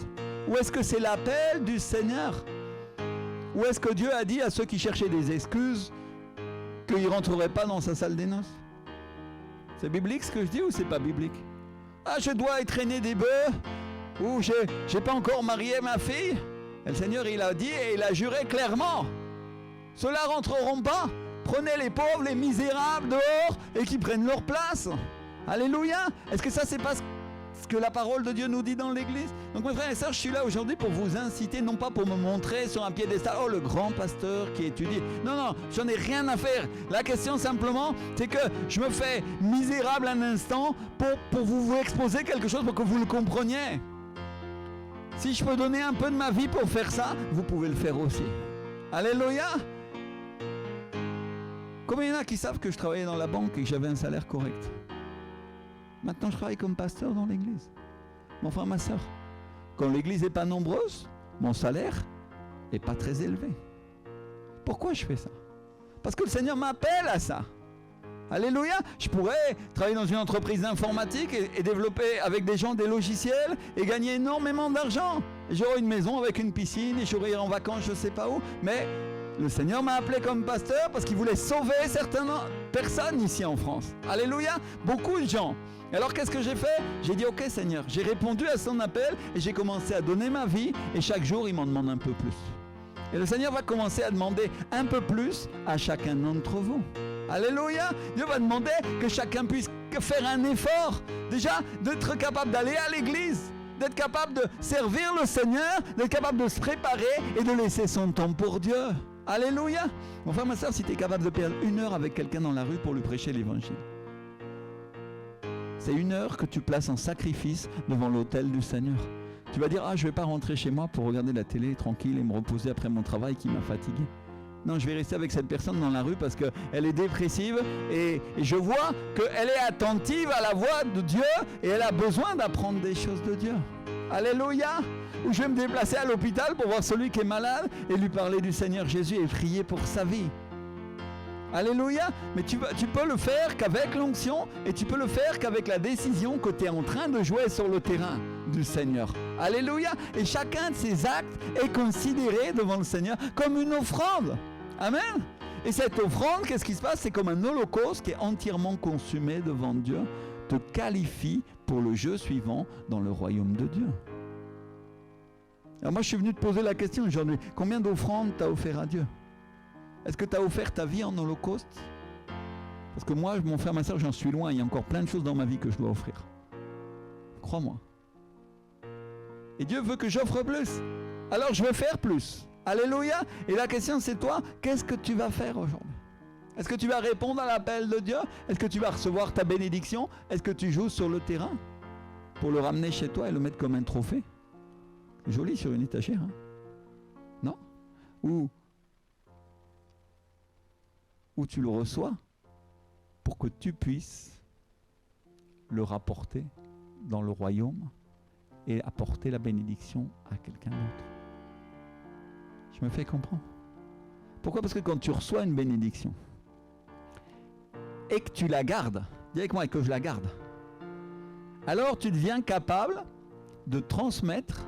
Ou est-ce que c'est l'appel du Seigneur? Ou est-ce que Dieu a dit à ceux qui cherchaient des excuses qu'ils ne rentreraient pas dans sa salle des noces? C'est biblique ce que je dis ou c'est pas biblique? Ah, je dois entraîner des bœufs, ou j'ai pas encore marié ma fille. Et le Seigneur, il a dit et il a juré clairement, ceux-là rentreront pas. Prenez les pauvres, les misérables dehors et qui prennent leur place. Alléluia. Est-ce que ça, c'est pas ce que la parole de Dieu nous dit dans l'Église? Donc mes frères et sœurs, je suis là aujourd'hui pour vous inciter, non pas pour me montrer sur un piédestal, oh le grand pasteur qui étudie. Non, j'en ai rien à faire. La question simplement, c'est que je me fais misérable un instant pour vous exposer quelque chose pour que vous le compreniez. Si je peux donner un peu de ma vie pour faire ça, vous pouvez le faire aussi. Alléluia. Combien il y en a qui savent que je travaillais dans la banque et que j'avais un salaire correct? Maintenant, je travaille comme pasteur dans l'église. Mon frère, ma soeur, quand l'église n'est pas nombreuse, mon salaire n'est pas très élevé. Pourquoi je fais ça? Parce que le Seigneur m'appelle à ça. Alléluia. Je pourrais travailler dans une entreprise d'informatique et développer avec des gens des logiciels et gagner énormément d'argent. J'aurais une maison avec une piscine et j'aurais en vacances je ne sais pas où. Mais le Seigneur m'a appelé comme pasteur parce qu'il voulait sauver certaines personnes ici en France. Alléluia. Beaucoup de gens. Alors qu'est-ce que j'ai fait? J'ai dit ok Seigneur. J'ai répondu à son appel et j'ai commencé à donner ma vie et chaque jour il m'en demande un peu plus. Et le Seigneur va commencer à demander un peu plus à chacun d'entre vous. Alléluia. Dieu va demander que chacun puisse faire un effort. Déjà, d'être capable d'aller à l'église, d'être capable de servir le Seigneur, d'être capable de se préparer et de laisser son temps pour Dieu. Alléluia. Mon frère, ma soeur, si tu es capable de perdre 1 heure avec quelqu'un dans la rue pour lui prêcher l'évangile, c'est 1 heure que tu places en sacrifice devant l'autel du Seigneur. Tu vas dire, je ne vais pas rentrer chez moi pour regarder la télé tranquille et me reposer après mon travail qui m'a fatigué. Non, je vais rester avec cette personne dans la rue parce qu'elle est dépressive et je vois qu'elle est attentive à la voix de Dieu et elle a besoin d'apprendre des choses de Dieu. Alléluia. Ou je vais me déplacer à l'hôpital pour voir celui qui est malade et lui parler du Seigneur Jésus et prier pour sa vie. Alléluia. Mais tu peux le faire qu'avec l'onction et tu peux le faire qu'avec la décision que tu es en train de jouer sur le terrain du Seigneur. Alléluia. Et chacun de ces actes est considéré devant le Seigneur comme une offrande. Amen. Et cette offrande, qu'est-ce qui se passe? C'est comme un holocauste qui est entièrement consumé devant Dieu, te qualifie pour le jeu suivant dans le royaume de Dieu. Alors moi, je suis venu te poser la question aujourd'hui. Combien d'offrandes tu as offert à Dieu? Est-ce que tu as offert ta vie en holocauste? Parce que moi, mon frère, ma soeur, j'en suis loin. Il y a encore plein de choses dans ma vie que je dois offrir. Crois-moi. Et Dieu veut que j'offre plus. Alors je vais faire plus. Alléluia. Et la question c'est toi, qu'est-ce que tu vas faire aujourd'hui? Est-ce que tu vas répondre à l'appel de Dieu? Est-ce que tu vas recevoir ta bénédiction? Est-ce que tu joues sur le terrain pour le ramener chez toi et le mettre comme un trophée? Joli sur une étagère, hein? Non? Ou tu le reçois pour que tu puisses le rapporter dans le royaume et apporter la bénédiction à quelqu'un d'autre. Je me fais comprendre. Pourquoi? Parce que quand tu reçois une bénédiction et que tu la gardes, dis avec moi, que je la garde, alors tu deviens capable de transmettre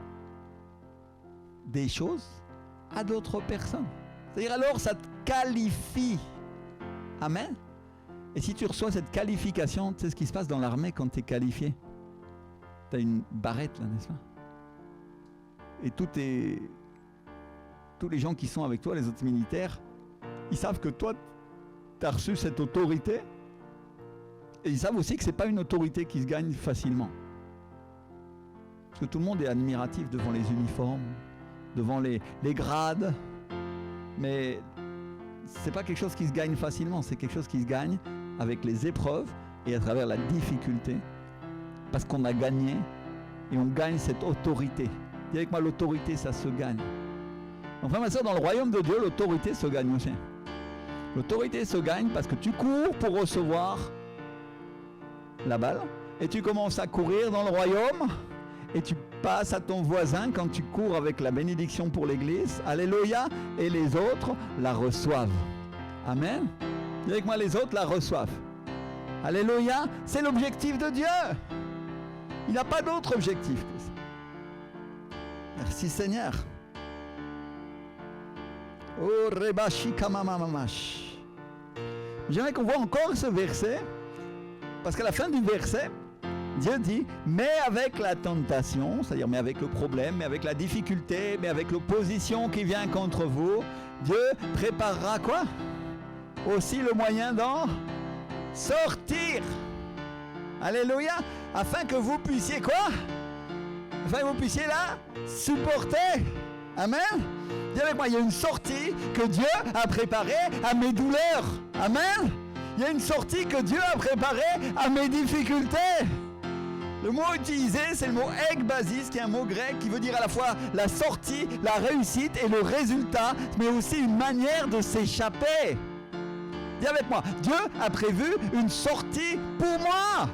des choses à d'autres personnes. C'est-à-dire alors ça te qualifie. Amen. Et si tu reçois cette qualification, tu sais ce qui se passe dans l'armée quand tu es qualifié. Tu as une barrette là, n'est-ce pas? Et tous les gens qui sont avec toi, les autres militaires, ils savent que toi, tu as reçu cette autorité. Et ils savent aussi que ce n'est pas une autorité qui se gagne facilement. Parce que tout le monde est admiratif devant les uniformes, devant les grades. Mais ce n'est pas quelque chose qui se gagne facilement, c'est quelque chose qui se gagne avec les épreuves et à travers la difficulté. Parce qu'on a gagné et on gagne cette autorité. Dis avec moi, l'autorité, ça se gagne. Donc frère, ma soeur, dans le royaume de Dieu, l'autorité se gagne aussi. L'autorité se gagne parce que tu cours pour recevoir la balle et tu commences à courir dans le royaume et tu passes à ton voisin quand tu cours avec la bénédiction pour l'église. Alléluia. Et les autres la reçoivent. Amen. Dis avec moi, les autres la reçoivent. Alléluia. C'est l'objectif de Dieu. Il n'a pas d'autre objectif que ça. Merci Seigneur. Oh, rebashi kamamamash. J'aimerais qu'on voit encore ce verset, parce qu'à la fin du verset, Dieu dit, mais avec la tentation, c'est-à-dire mais avec le problème, mais avec la difficulté, mais avec l'opposition qui vient contre vous, Dieu préparera quoi? Aussi le moyen d'en sortir. Alléluia. Afin que vous puissiez quoi? Afin que vous puissiez la supporter. Amen. Dis avec moi, il y a une sortie que Dieu a préparée à mes douleurs. Amen. Il y a une sortie que Dieu a préparée à mes difficultés. Le mot utilisé, c'est le mot ekbasis, qui est un mot grec qui veut dire à la fois la sortie, la réussite et le résultat, mais aussi une manière de s'échapper. Dis avec moi, Dieu a prévu une sortie pour moi.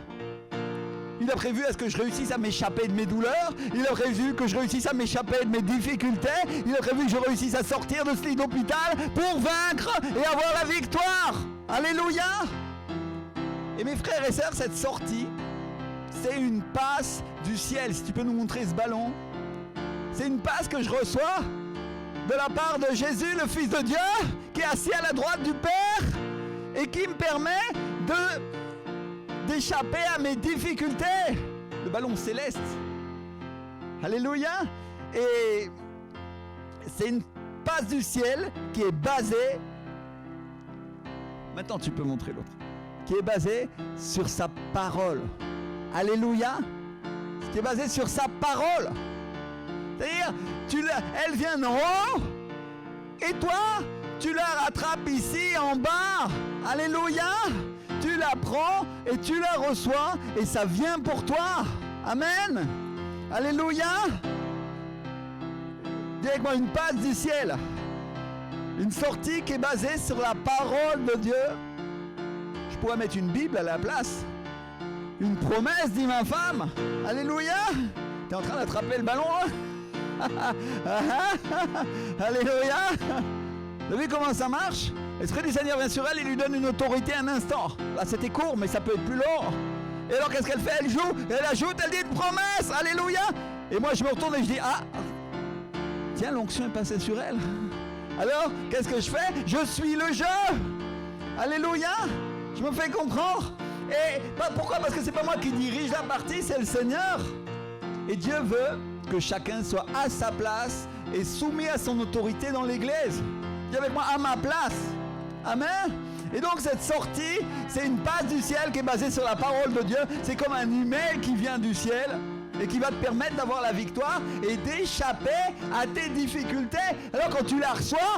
Il a prévu à ce que je réussisse à m'échapper de mes douleurs. Il a prévu que je réussisse à m'échapper de mes difficultés. Il a prévu que je réussisse à sortir de ce lit d'hôpital pour vaincre et avoir la victoire. Alléluia. Et mes frères et sœurs, cette sortie, c'est une passe du ciel. Si tu peux nous montrer ce ballon. C'est une passe que je reçois de la part de Jésus, le Fils de Dieu, qui est assis à la droite du Père et qui me permet d'échapper à mes difficultés. Le ballon céleste. Alléluia. Et c'est une passe du ciel qui est basée, maintenant tu peux montrer l'autre, qui est basée sur sa parole. Alléluia. Qui est basée sur sa parole. C'est-à-dire, elle vient d'en haut et toi, tu la rattrapes ici en bas. Alléluia. Tu la prends et tu la reçois et ça vient pour toi. Amen. Alléluia. Dis avec moi, une passe du ciel. Une sortie qui est basée sur la parole de Dieu. Je pourrais mettre une Bible à la place. Une promesse, dit ma femme. Alléluia. T'es en train d'attraper le ballon, hein? Alléluia. Vous avez vu comment ça marche? L'Esprit du Seigneur vient sur elle et lui donne une autorité un instant. Là, c'était court, mais ça peut être plus long. Et alors, qu'est-ce qu'elle fait? Elle joue, elle ajoute, elle dit une promesse. Alléluia. Et moi, je me retourne et je dis, ah, tiens, l'onction est passée sur elle. Alors, qu'est-ce que je fais? Je suis le jeu. Alléluia. Je me fais comprendre. Et pourquoi? Parce que c'est pas moi qui dirige la partie, c'est le Seigneur. Et Dieu veut que chacun soit à sa place et soumis à son autorité dans l'église. Dis avec moi, à ma place. Amen. Et donc cette sortie, c'est une passe du ciel qui est basée sur la parole de Dieu. C'est comme un email qui vient du ciel et qui va te permettre d'avoir la victoire et d'échapper à tes difficultés. Alors quand tu la reçois,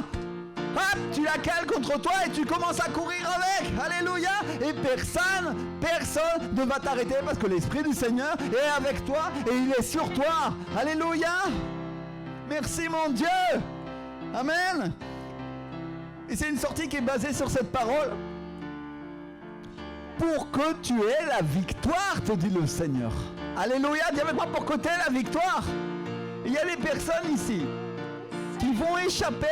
hop, tu la cales contre toi et tu commences à courir avec. Alléluia. Et personne ne va t'arrêter parce que l'Esprit du Seigneur est avec toi et il est sur toi. Alléluia. Merci mon Dieu. Amen. Et c'est une sortie qui est basée sur cette parole. Pour que tu aies la victoire, te dit le Seigneur. Alléluia, dis avec moi, pour que tu aies la victoire. Il y a des personnes ici qui vont échapper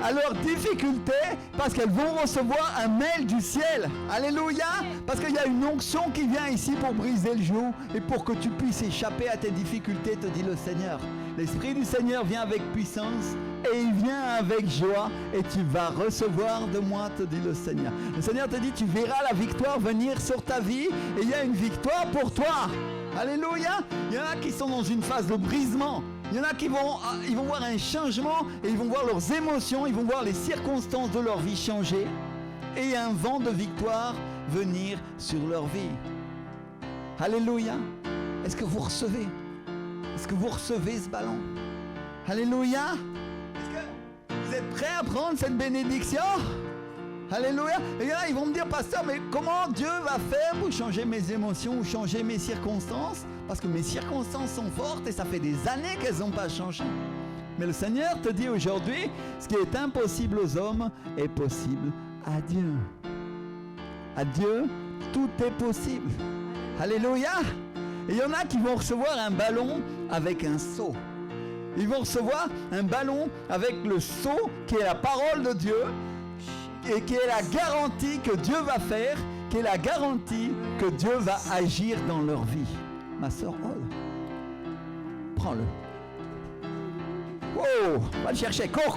à leurs difficultés parce qu'elles vont recevoir un mail du ciel. Alléluia. Parce qu'il y a une onction qui vient ici pour briser le joug et pour que tu puisses échapper à tes difficultés, te dit le Seigneur. L'Esprit du Seigneur vient avec puissance et il vient avec joie et tu vas recevoir de moi, te dit le Seigneur. Le Seigneur te dit, tu verras la victoire venir sur ta vie et il y a une victoire pour toi. Alléluia. Il y en a qui sont dans une phase de brisement. Il y en a qui vont voir un changement et ils vont voir leurs émotions, ils vont voir les circonstances de leur vie changer et un vent de victoire venir sur leur vie. Alléluia. Est-ce que vous recevez? Est-ce que vous recevez ce ballon? Alléluia. Est-ce que vous êtes prêts à prendre cette bénédiction? Alléluia. Et là, ils vont me dire, pasteur, mais comment Dieu va faire pour changer mes émotions ou changer mes circonstances? Parce que mes circonstances sont fortes et ça fait des années qu'elles n'ont pas changé. Mais le Seigneur te dit aujourd'hui, ce qui est impossible aux hommes est possible à Dieu. À Dieu, tout est possible. Alléluia. Et il y en a qui vont recevoir un ballon avec un seau. Ils vont recevoir un ballon avec le seau qui est la parole de Dieu et qui est la garantie que Dieu va faire, qui est la garantie que Dieu va agir dans leur vie. Ma soeur, prends-le. Oh, va le chercher. Cours.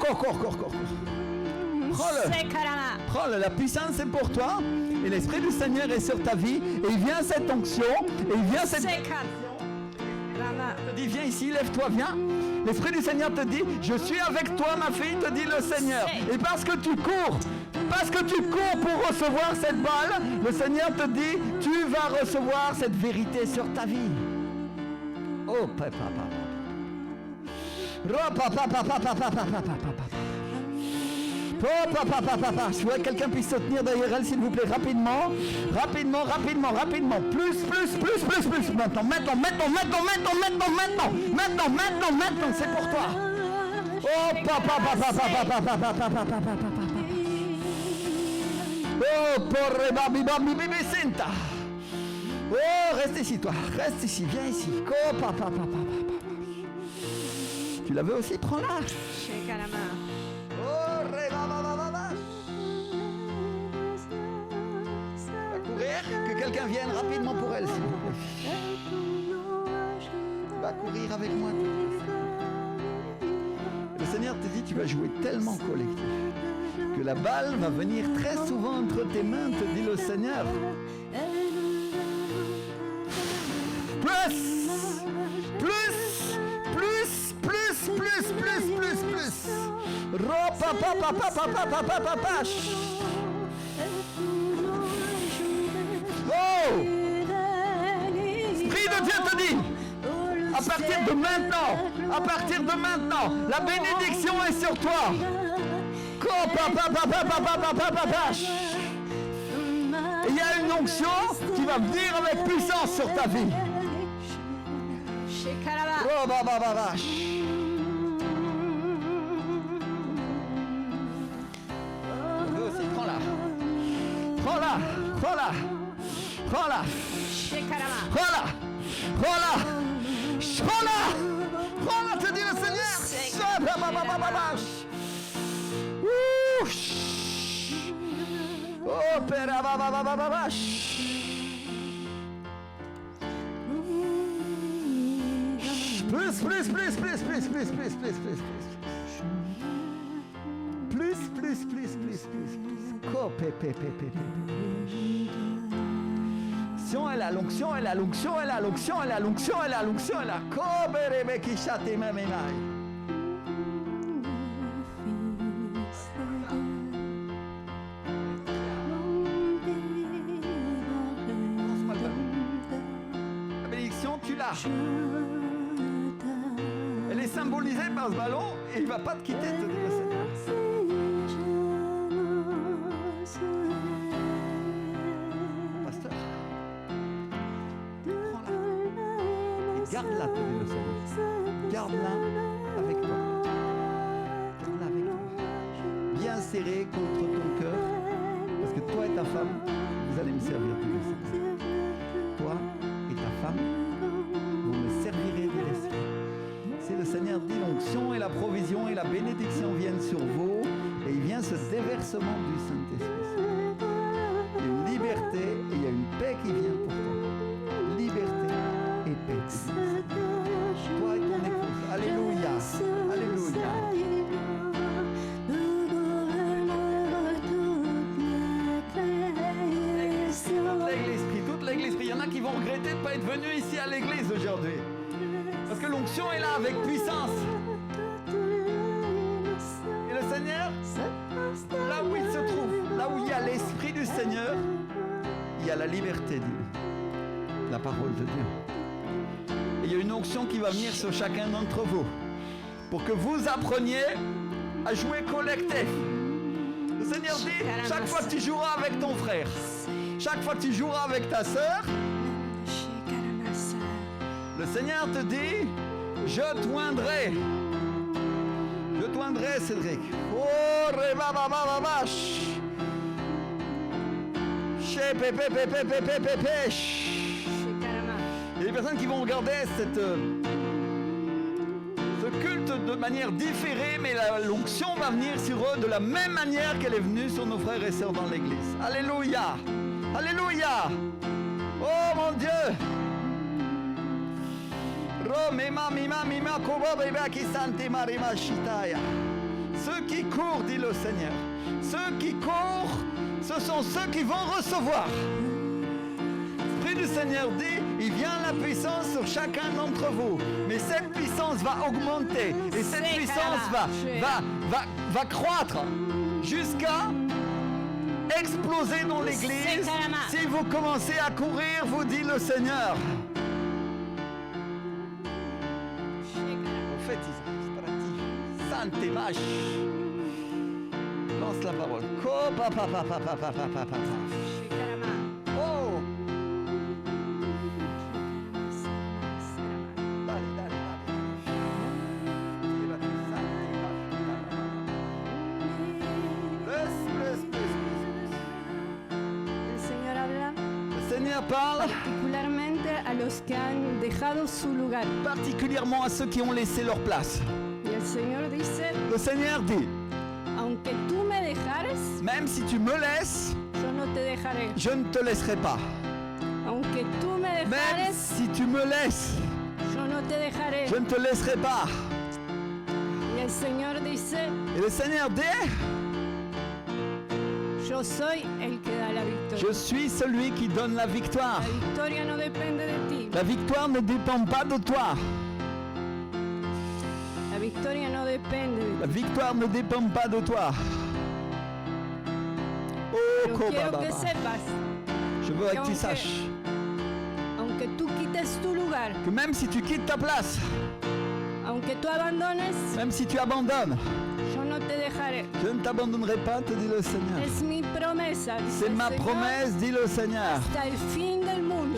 Prends-le. La puissance est pour toi. Et l'Esprit du Seigneur est sur ta vie. Et il vient cette onction. Et il vient cette... te dit, viens ici, lève-toi, viens. L'Esprit du Seigneur te dit, je suis avec toi, ma fille, te dit le Seigneur. Et parce que tu cours pour recevoir cette balle, le Seigneur te dit, tu vas recevoir cette vérité sur ta vie. Oh, papa. Je voudrais que quelqu'un puisse se tenir derrière elle, s'il vous plaît, rapidement. Plus. Maintenant, c'est pour toi. Oh, papa. Oh, porre babi senta. Oh, reste ici, toi. Reste ici, viens ici. Oh, papa. Tu la veux aussi? Prends-la. Va courir, que quelqu'un vienne rapidement pour elle, s'il vous plaît. Va courir avec moi. Le Seigneur te dit, tu vas jouer tellement collectif que la balle va venir très souvent entre tes mains, te dit le Seigneur. Plus. Oh! Esprit de Dieu te dit, à partir de maintenant, la bénédiction est sur toi. Il y a une onction qui va venir avec puissance sur ta vie. Prends-la, te dit le Seigneur. Oh, pera, L'onction est là. La bénédiction, tu l'as. Elle est symbolisée par ce ballon et il ne va pas te quitter, te dit le Seigneur. Pasteur, prends-la et garde-la, te dit le Seigneur. Garde-la avec toi. Bien serrée contre ton cœur, parce que toi et ta femme, vous allez me servir, te dit le Seigneur. Toi et ta femme, vous me servirez de l'esprit. C'est le Seigneur dit, l'onction et la provision et la bénédiction viennent exaucement du Saint-Esprit. Il y a une liberté et il y a une paix qui vient pour toi. Liberté et paix. Toi et ton épouse. Alléluia. Alléluia. Toute l'église prie. Il y en a qui vont regretter de ne pas être venus ici à l'église aujourd'hui. Parce que l'onction est là avec puissance. Et le Seigneur, là où il se trouve, là où il y a l'Esprit du Seigneur, il y a la liberté, dit la parole de Dieu. Et il y a une onction qui va venir sur chacun d'entre vous pour que vous appreniez à jouer collectif. Le Seigneur dit, chaque fois que tu joueras avec ton frère, chaque fois que tu joueras avec ta sœur, le Seigneur te dit, je t'oindrai. Je t'oindrai, Cédric. Oh, rebababababash. Il y a des personnes qui vont regarder ce culte de manière différée, mais l'onction va venir sur eux de la même manière qu'elle est venue sur nos frères et sœurs dans l'église. Alléluia! Alléluia! Oh mon Dieu! Ceux qui courent, dit le Seigneur, ceux qui courent, ce sont ceux qui vont recevoir. L'Esprit du Seigneur dit, il vient la puissance sur chacun d'entre vous. Mais cette puissance va augmenter et cette puissance va croître jusqu'à exploser dans l'église. Si vous commencez à courir, vous dit le Seigneur. Sante vache. Lance la parole. Oh. Le Seigneur parle particulièrement à ceux qui ont laissé leur place. Le Seigneur dit, même si tu me laisses, je ne te laisserai pas. Même si tu me laisses, je ne te laisserai pas. Et le Seigneur dit, je suis celui qui donne la victoire. La victoire ne dépend pas de toi. La victoire ne dépend pas de toi. Oh, je veux que tu saches que même si tu quittes ta place, même si tu abandonnes, je ne t'abandonnerai pas, te dit le Seigneur. C'est ma promesse, dit le Seigneur.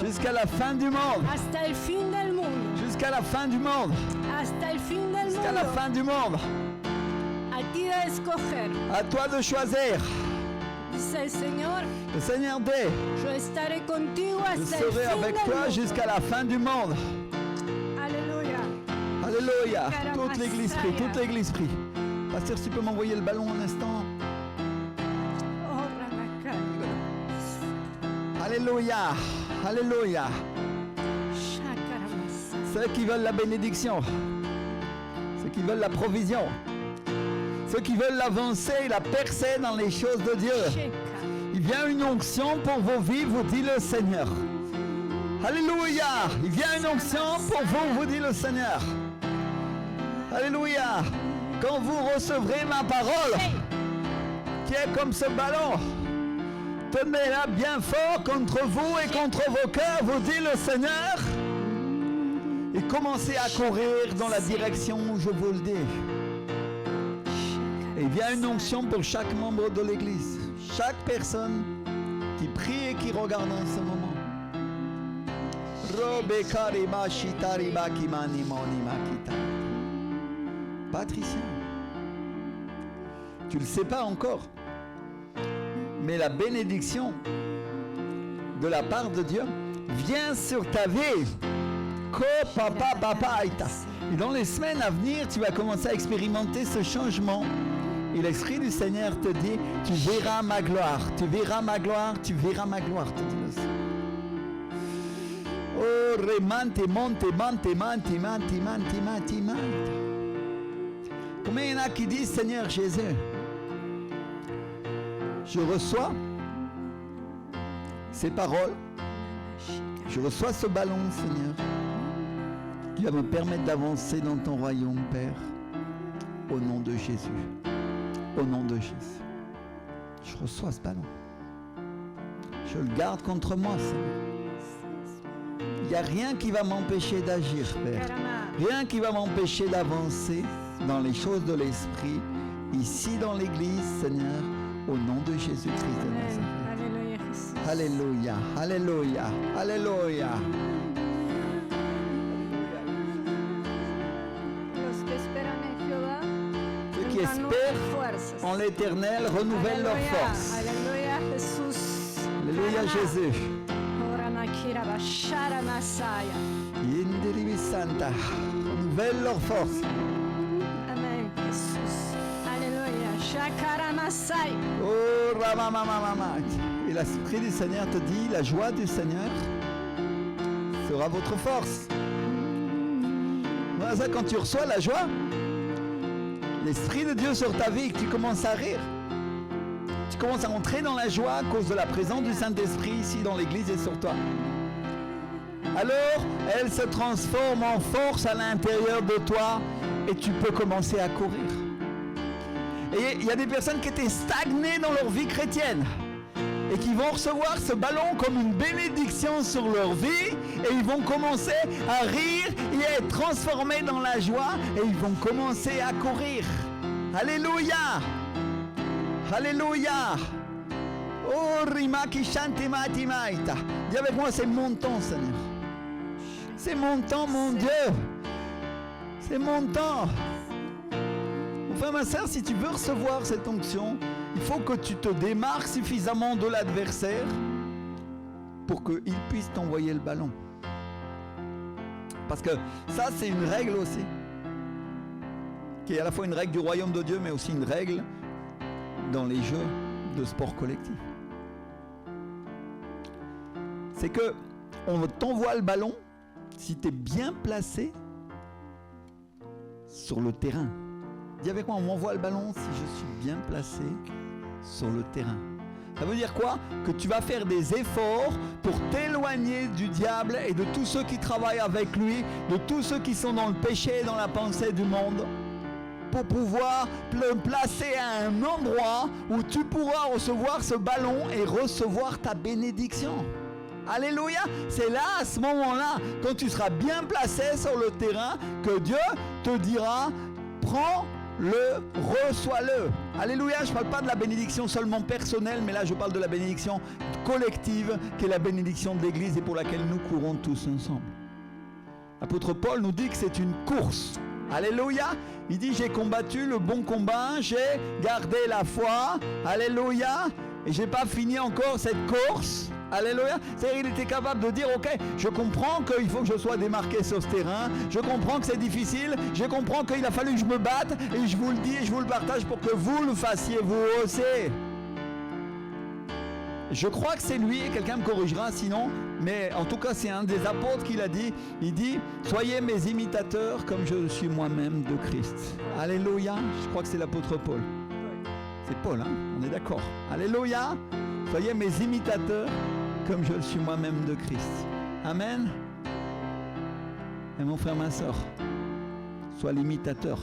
Jusqu'à la fin du monde. Jusqu'à la fin du monde. Jusqu'à la fin du monde. À toi de choisir. Le Seigneur dit, je serai avec toi jusqu'à la fin du monde. Alléluia. Alléluia. Toute l'église prie, toute l'église prie. Pasteur, si tu peux m'envoyer le ballon un instant. Alléluia. Alléluia. Ceux qui veulent la bénédiction, ceux qui veulent la provision, ceux qui veulent l'avancée, la percée dans les choses de Dieu. Il vient une onction pour vos vies, vous dit le Seigneur. Alléluia. Il vient une onction pour vous, vous dit le Seigneur. Alléluia. Quand vous recevrez ma parole, qui est comme ce ballon, tenez-la bien fort contre vous et contre vos cœurs, vous dit le Seigneur. Et commencez à courir dans la direction où je vous le dis. Et il y a une onction pour chaque membre de l'Église. Chaque personne qui prie et qui regarde en ce moment. Patricia, tu ne le sais pas encore, mais la bénédiction de la part de Dieu vient sur ta vie. Et dans les semaines à venir, tu vas commencer à expérimenter ce changement Et l'Esprit du Seigneur te dit, tu verras ma gloire, tu verras ma gloire, tu verras ma gloire, te dit le Seigneur. Oh, remante, monte, mante, manti, manti, manti, manti, manti. Combien il y en a qui disent, Seigneur Jésus, je reçois ces paroles, je reçois ce ballon, Seigneur, qui va me permettre d'avancer dans ton royaume, Père, au nom de Jésus. Au nom de Jésus. Je reçois ce ballon. Je le garde contre moi, Seigneur. Il n'y a rien qui va m'empêcher d'agir, Père. Rien qui va m'empêcher d'avancer dans les choses de l'Esprit, ici dans l'Église, Seigneur, au nom de Jésus-Christ de Nazareth. Alléluia, alléluia, alléluia. Ceux qui espèrent en l'Éternel renouvellent leur force. Alléluia, Jesús. Alléluia, Jésus. Renouvelle leur force. Amen, Jesús. Alléluia. Shakaramasai. Oh, Ramamamamama. Et l'Esprit du Seigneur te dit, la joie du Seigneur sera votre force. Voilà ça, quand tu reçois la joie, l'Esprit de Dieu sur ta vie, tu commences à rire. Tu commences à entrer dans la joie à cause de la présence du Saint-Esprit ici dans l'Église et sur toi. Alors, elle se transforme en force à l'intérieur de toi et tu peux commencer à courir. Et il y a des personnes qui étaient stagnées dans leur vie chrétienne et qui vont recevoir ce ballon comme une bénédiction sur leur vie et ils vont commencer à rire et à être transformés dans la joie et ils vont commencer à courir. Alléluia! Alléluia! Oh, Rimaki Shanti Mati Maita. Dis avec moi, c'est mon temps, Seigneur. C'est mon temps, mon Dieu. C'est mon temps. Mon frère, ma soeur, si tu veux recevoir cette onction, il faut que tu te démarques suffisamment de l'adversaire pour qu'il puisse t'envoyer le ballon. Parce que ça, c'est une règle aussi. Qui est à la fois une règle du royaume de Dieu, mais aussi une règle dans les jeux de sport collectif. C'est que on t'envoie le ballon si tu es bien placé sur le terrain. Dis avec moi, on m'envoie le ballon si je suis bien placé sur le terrain. Ça veut dire quoi? Que tu vas faire des efforts pour t'éloigner du diable et de tous ceux qui travaillent avec lui, de tous ceux qui sont dans le péché et dans la pensée du monde, pour pouvoir le placer à un endroit où tu pourras recevoir ce ballon et recevoir ta bénédiction. Alléluia! C'est là, à ce moment-là, quand tu seras bien placé sur le terrain, que Dieu te dira, prends-le, reçois-le. Alléluia! Je ne parle pas de la bénédiction seulement personnelle, mais là je parle de la bénédiction collective, qui est la bénédiction de l'Église et pour laquelle nous courons tous ensemble. L'apôtre Paul nous dit que c'est une course. Alléluia! Il dit, j'ai combattu le bon combat, j'ai gardé la foi. Alléluia! Et j'ai pas fini encore cette course. Alléluia. C'est-à-dire qu'il était capable de dire, ok, je comprends qu'il faut que je sois démarqué sur ce terrain, je comprends que c'est difficile, je comprends qu'il a fallu que je me batte, et je vous le dis et je vous le partage pour que vous le fassiez vous aussi. Je crois que c'est lui, quelqu'un me corrigera sinon, mais en tout cas c'est un des apôtres qui l'a dit. Il dit, soyez mes imitateurs comme je suis moi-même de Christ. Alléluia. Je crois que c'est l'apôtre Paul. C'est Paul, hein? On est d'accord. Alléluia. Soyez mes imitateurs comme je le suis moi-même de Christ. Amen. Et mon frère, ma soeur, sois l'imitateur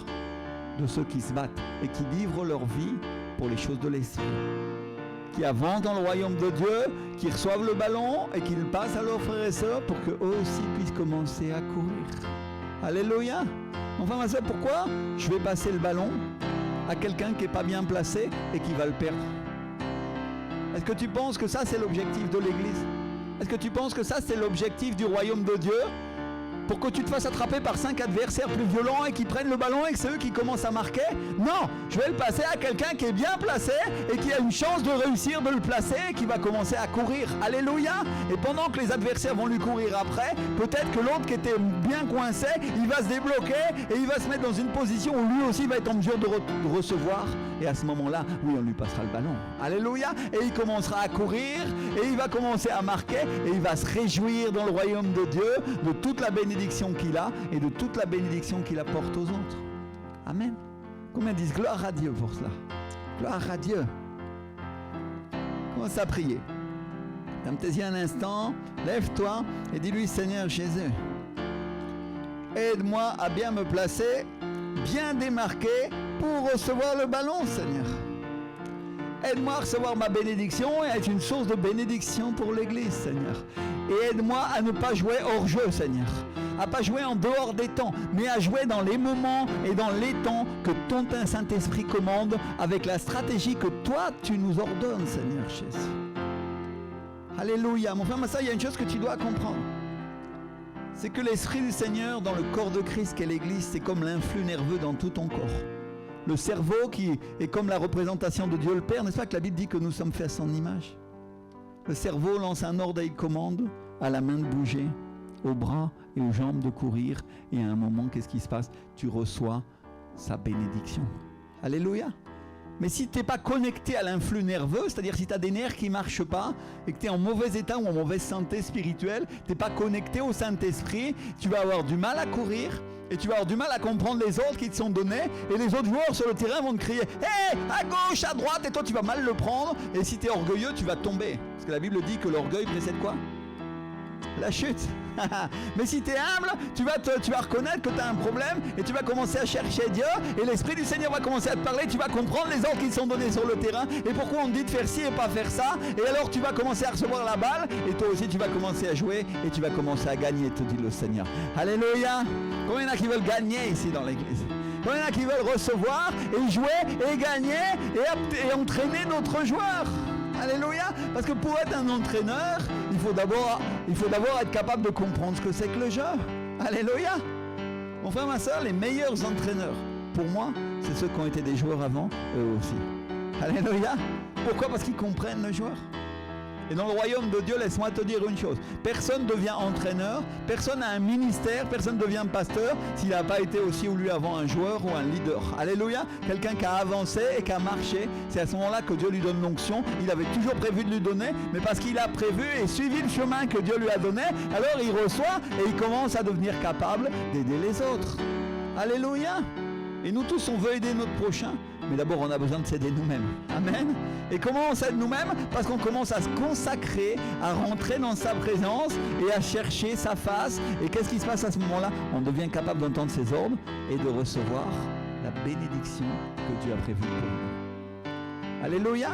de ceux qui se battent et qui livrent leur vie pour les choses de l'esprit, qui avancent dans le royaume de Dieu, qui reçoivent le ballon et qui le passent à leurs frères et sœurs pour qu'eux aussi puissent commencer à courir. Alléluia. Mon frère, ma soeur, pourquoi je vais passer le ballon à quelqu'un qui n'est pas bien placé et qui va le perdre? Est-ce que tu penses que ça c'est l'objectif de l'Église? Est-ce que tu penses que ça c'est l'objectif du royaume de Dieu? pour que tu te fasses attraper par 5 adversaires plus violents et qui prennent le ballon et que c'est eux qui commencent à marquer. Non, je vais le passer à quelqu'un qui est bien placé et qui a une chance de réussir de le placer et qui va commencer à courir. Alléluia. Et pendant que les adversaires vont lui courir après, peut-être que l'autre qui était bien coincé, il va se débloquer et il va se mettre dans une position où lui aussi va être en mesure de recevoir. Et à ce moment-là, oui, on lui passera le ballon. Alléluia. Et il commencera à courir et il va commencer à marquer et il va se réjouir dans le royaume de Dieu de toute la bénédiction qu'il a et de toute la bénédiction qu'il apporte aux autres. Amen. Combien disent gloire à Dieu pour cela? Gloire à Dieu. Commence à prier. Ferme tes yeux un instant, lève-toi et dis-lui: Seigneur Jésus, aide-moi à bien me placer, bien démarquer pour recevoir le ballon, Seigneur. Aide-moi à recevoir ma bénédiction et à être une source de bénédiction pour l'Église, Seigneur. Et aide-moi à ne pas jouer hors jeu, Seigneur. À ne pas jouer en dehors des temps, mais à jouer dans les moments et dans les temps que ton Saint-Esprit commande avec la stratégie que toi, tu nous ordonnes, Seigneur Jésus. Alléluia. Mon frère, ma soeur, il y a une chose que tu dois comprendre. C'est que l'Esprit du Seigneur dans le corps de Christ qu'est l'Église, c'est comme l'influx nerveux dans tout ton corps. Le cerveau qui est comme la représentation de Dieu le Père. N'est-ce pas que la Bible dit que nous sommes faits à son image? Le cerveau lance un ordre et il commande à la main de bouger, aux bras et aux jambes de courir. Et à un moment, qu'est-ce qui se passe? Tu reçois sa bénédiction. Alléluia. Mais si tu n'es pas connecté à l'influx nerveux, c'est-à-dire si tu as des nerfs qui ne marchent pas et que tu es en mauvais état ou en mauvaise santé spirituelle, tu n'es pas connecté au Saint-Esprit, tu vas avoir du mal à courir et tu vas avoir du mal à comprendre les ordres qui te sont donnés et les autres joueurs sur le terrain vont te crier « Hé, à gauche, à droite » et toi tu vas mal le prendre et si tu es orgueilleux, tu vas tomber. Parce que la Bible dit que l'orgueil précède quoi? La chute. Mais si tu es humble, tu vas reconnaître que tu as un problème et tu vas commencer à chercher Dieu et l'Esprit du Seigneur va commencer à te parler, tu vas comprendre les ordres qui te sont donnés sur le terrain et pourquoi on te dit de faire ci et pas faire ça, et alors tu vas commencer à recevoir la balle et toi aussi tu vas commencer à jouer et tu vas commencer à gagner, te dit le Seigneur. Alléluia. Combien il y en a qui veulent gagner ici dans l'église? Combien il y en a qui veulent recevoir et jouer et gagner et entraîner d'autres joueurs? Alléluia. Parce que pour être un entraîneur, il faut d'abord être capable de comprendre ce que c'est que le jeu. Alléluia. Mon frère, ma soeur, les meilleurs entraîneurs, pour moi, c'est ceux qui ont été des joueurs avant, eux aussi. Alléluia. Pourquoi? Parce qu'ils comprennent le joueur. Et dans le royaume de Dieu, laisse-moi te dire une chose. Personne ne devient entraîneur, personne n'a un ministère, personne ne devient pasteur s'il n'a pas été aussi ou lui avant un joueur ou un leader. Alléluia. Quelqu'un qui a avancé et qui a marché, c'est à ce moment-là que Dieu lui donne l'onction. Il avait toujours prévu de lui donner, mais parce qu'il a prévu et suivi le chemin que Dieu lui a donné, alors il reçoit et il commence à devenir capable d'aider les autres. Alléluia. Et nous tous, on veut aider notre prochain, mais d'abord on a besoin de s'aider nous-mêmes. Amen. Et comment on s'aide nous-mêmes? Parce qu'on commence à se consacrer, à rentrer dans sa présence et à chercher sa face. Et qu'est-ce qui se passe à ce moment-là? On devient capable d'entendre ses ordres et de recevoir la bénédiction que Dieu a prévue pour nous. Alléluia.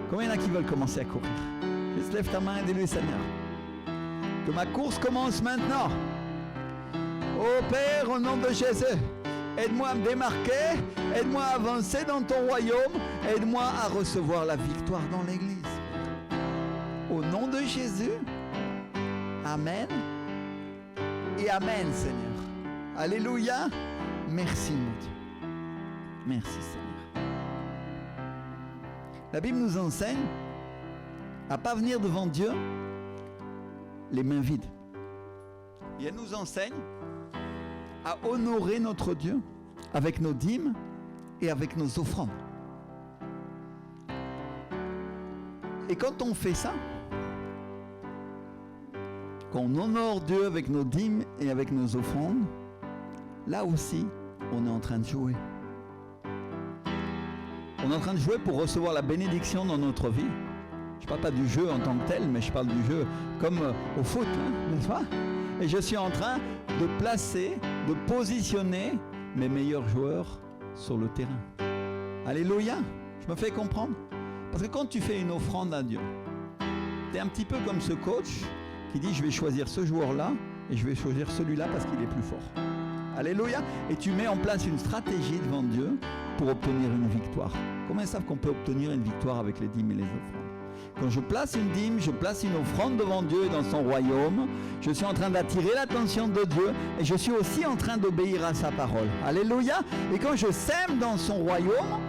Combien il y en a qui veulent commencer à courir? Juste lève ta main et dis-lui: Seigneur, que ma course commence maintenant. Ô Père, au nom de Jésus, aide-moi à me démarquer, aide-moi à avancer dans ton royaume, aide-moi à recevoir la victoire dans l'église. Au nom de Jésus, Amen et Amen, Seigneur. Alléluia. Merci, mon Dieu. Merci, Seigneur. La Bible nous enseigne à ne pas venir devant Dieu les mains vides. Et elle nous enseigne à honorer notre Dieu avec nos dîmes et avec nos offrandes. Et quand on fait ça, quand on honore Dieu avec nos dîmes et avec nos offrandes, là aussi, on est en train de jouer. On est en train de jouer pour recevoir la bénédiction dans notre vie. Je ne parle pas du jeu en tant que tel, mais je parle du jeu comme au foot, hein, n'est-ce pas? Et je suis en train de placer, de positionner mes meilleurs joueurs sur le terrain. Alléluia. Je me fais comprendre. Parce que quand tu fais une offrande à Dieu, tu es un petit peu comme ce coach qui dit: je vais choisir ce joueur-là et je vais choisir celui-là parce qu'il est plus fort. Alléluia. Et tu mets en place une stratégie devant Dieu pour obtenir une victoire. Combien savent qu'on peut obtenir une victoire avec les dîmes et les offrandes? Quand je place une dîme, je place une offrande devant Dieu et dans son royaume, je suis en train d'attirer l'attention de Dieu et je suis aussi en train d'obéir à sa parole. Alléluia. Et quand je sème dans son royaume,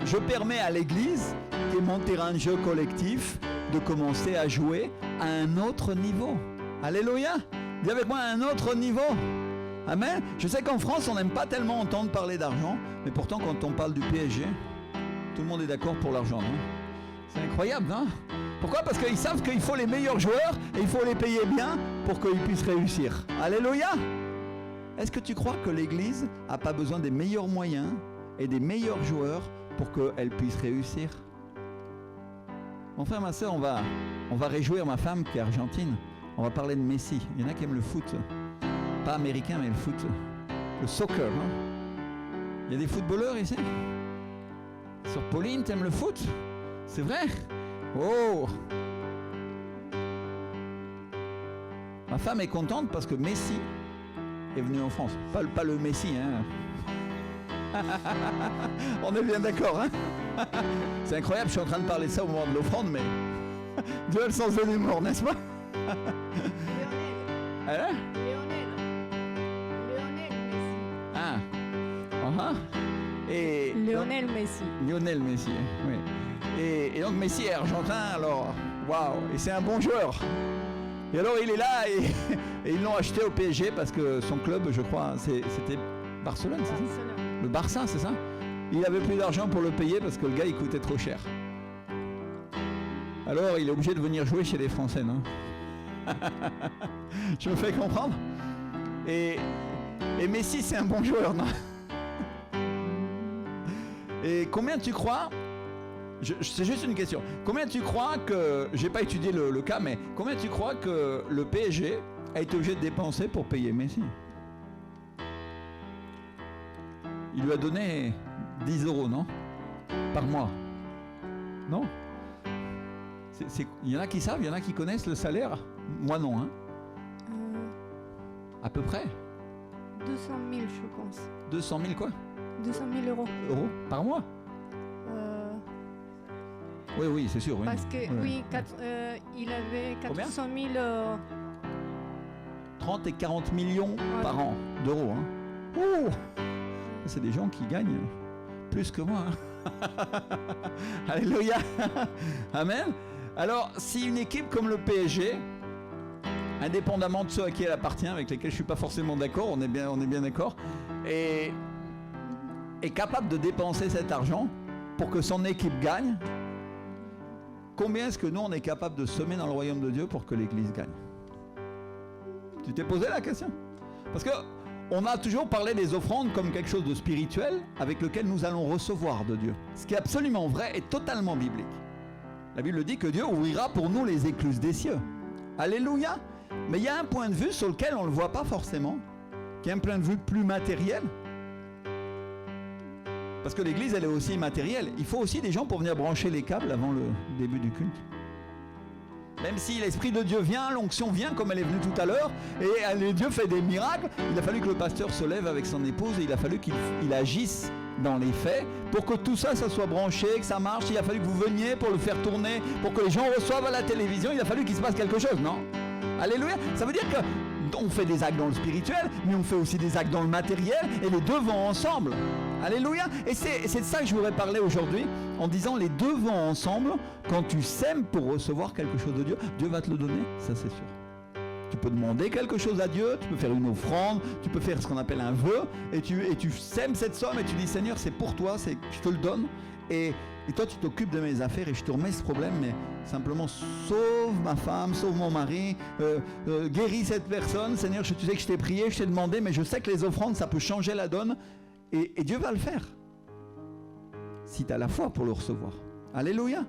je permets à l'Église, qui est mon terrain de jeu collectif, de commencer à jouer à un autre niveau. Alléluia. Dis avec moi, à un autre niveau. Amen. Je sais qu'en France, on n'aime pas tellement entendre parler d'argent, mais pourtant, quand on parle du PSG, tout le monde est d'accord pour l'argent. Hein. C'est incroyable, non? Pourquoi? Parce qu'ils savent qu'il faut les meilleurs joueurs et il faut les payer bien pour qu'ils puissent réussir. Alléluia. Est-ce que tu crois que l'Église n'a pas besoin des meilleurs moyens et des meilleurs joueurs pour qu'elle puisse réussir? Mon frère, ma soeur, on va réjouir ma femme qui est argentine. On va parler de Messi. Il y en a qui aiment le foot. Pas américain, mais le foot. Le soccer. Hein? Il y a des footballeurs ici. Sœur Pauline, t'aimes le foot? C'est vrai? Oh! Ma femme est contente parce que Messi est venu en France. Pas le Messi, hein? On est bien d'accord, hein? C'est incroyable, je suis en train de parler de ça au moment de l'offrande, mais Dieu a le sens de l'humour, n'est-ce pas? Lionel Messi. Ah. Et Lionel Messi. Lionel Messi, oui. Et donc Messi est argentin, alors waouh, et c'est un bon joueur. Et alors il est là et ils l'ont acheté au PSG parce que son club, je crois, c'était Barcelone, c'est ça? Le Barça, c'est ça? Il avait plus d'argent pour le payer parce que le gars il coûtait trop cher. Alors il est obligé de venir jouer chez les Français, non? Je me fais comprendre? Et Messi c'est un bon joueur, non? Et combien tu crois, c'est juste une question, combien tu crois que, j'ai pas étudié le cas, mais combien tu crois que le PSG a été obligé de dépenser pour payer Messi? Il lui a donné 10 €, non? Par mois. Non? Il y en a qui savent, il y en a qui connaissent le salaire? Moi non, hein? À peu près? 200 000, je pense. 200 000 quoi? 200 000 €. Euros par mois? Oui, c'est sûr. Oui. Parce que, oui, il avait 400 000... 30 et 40 millions par an d'euros. Hein. Oh, c'est des gens qui gagnent plus que moi. Hein. Alléluia. Amen. Alors, si une équipe comme le PSG, indépendamment de ceux à qui elle appartient, avec lesquels je ne suis pas forcément d'accord, on est bien d'accord, est capable de dépenser cet argent pour que son équipe gagne, combien est-ce que nous, on est capable de semer dans le royaume de Dieu pour que l'Église gagne? Tu t'es posé la question? Parce qu'on a toujours parlé des offrandes comme quelque chose de spirituel avec lequel nous allons recevoir de Dieu. Ce qui est absolument vrai et totalement biblique. La Bible dit que Dieu ouvrira pour nous les écluses des cieux. Alléluia! Mais il y a un point de vue sur lequel on ne le voit pas forcément, qui est un point de vue plus matériel. Parce que l'église, elle est aussi matérielle. Il faut aussi des gens pour venir brancher les câbles avant le début du culte. Même si l'Esprit de Dieu vient, l'onction vient comme elle est venue tout à l'heure, et Dieu fait des miracles, il a fallu que le pasteur se lève avec son épouse, et il a fallu qu'il agisse dans les faits pour que tout ça soit branché, que ça marche. Il a fallu que vous veniez pour le faire tourner, pour que les gens reçoivent à la télévision. Il a fallu qu'il se passe quelque chose, non? Alléluia. Ça veut dire qu'on fait des actes dans le spirituel, mais on fait aussi des actes dans le matériel, et les deux vont ensemble. Alléluia. Et c'est de ça que je voudrais parler aujourd'hui, en disant les deux vont ensemble. Quand tu sèmes pour recevoir quelque chose de Dieu, Dieu va te le donner, ça c'est sûr. Tu peux demander quelque chose à Dieu, tu peux faire une offrande, tu peux faire ce qu'on appelle un vœu, et tu sèmes cette somme et tu dis Seigneur, c'est pour toi, je te le donne, et toi tu t'occupes de mes affaires et je te remets ce problème, mais simplement sauve ma femme, sauve mon mari, guéris cette personne, Seigneur, tu sais que je t'ai prié, je t'ai demandé, mais je sais que les offrandes ça peut changer la donne, et Dieu va le faire, si tu as la foi pour le recevoir. Alléluia.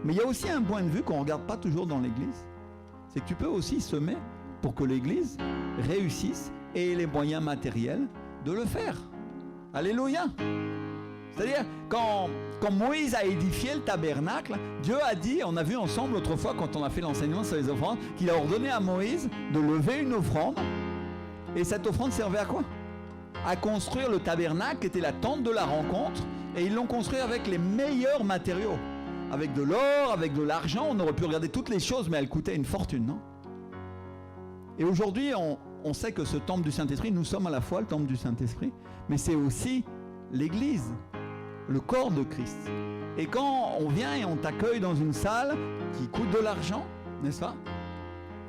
Mais il y a aussi un point de vue qu'on ne regarde pas toujours dans l'église, c'est que tu peux aussi semer pour que l'église réussisse et ait les moyens matériels de le faire. Alléluia. C'est-à-dire, quand Moïse a édifié le tabernacle, Dieu a dit, on a vu ensemble autrefois quand on a fait l'enseignement sur les offrandes, qu'il a ordonné à Moïse de lever une offrande, et cette offrande servait à quoi? À construire le tabernacle qui était la tente de la rencontre, et ils l'ont construit avec les meilleurs matériaux. avec de l'or, avec de l'argent. On aurait pu regarder toutes les choses, mais elles coûtaient une fortune, non? Et aujourd'hui, on sait que ce temple du Saint-Esprit, nous sommes à la fois le temple du Saint-Esprit, mais c'est aussi l'Église, le corps de Christ. Et quand on vient et on t'accueille dans une salle qui coûte de l'argent, n'est-ce pas?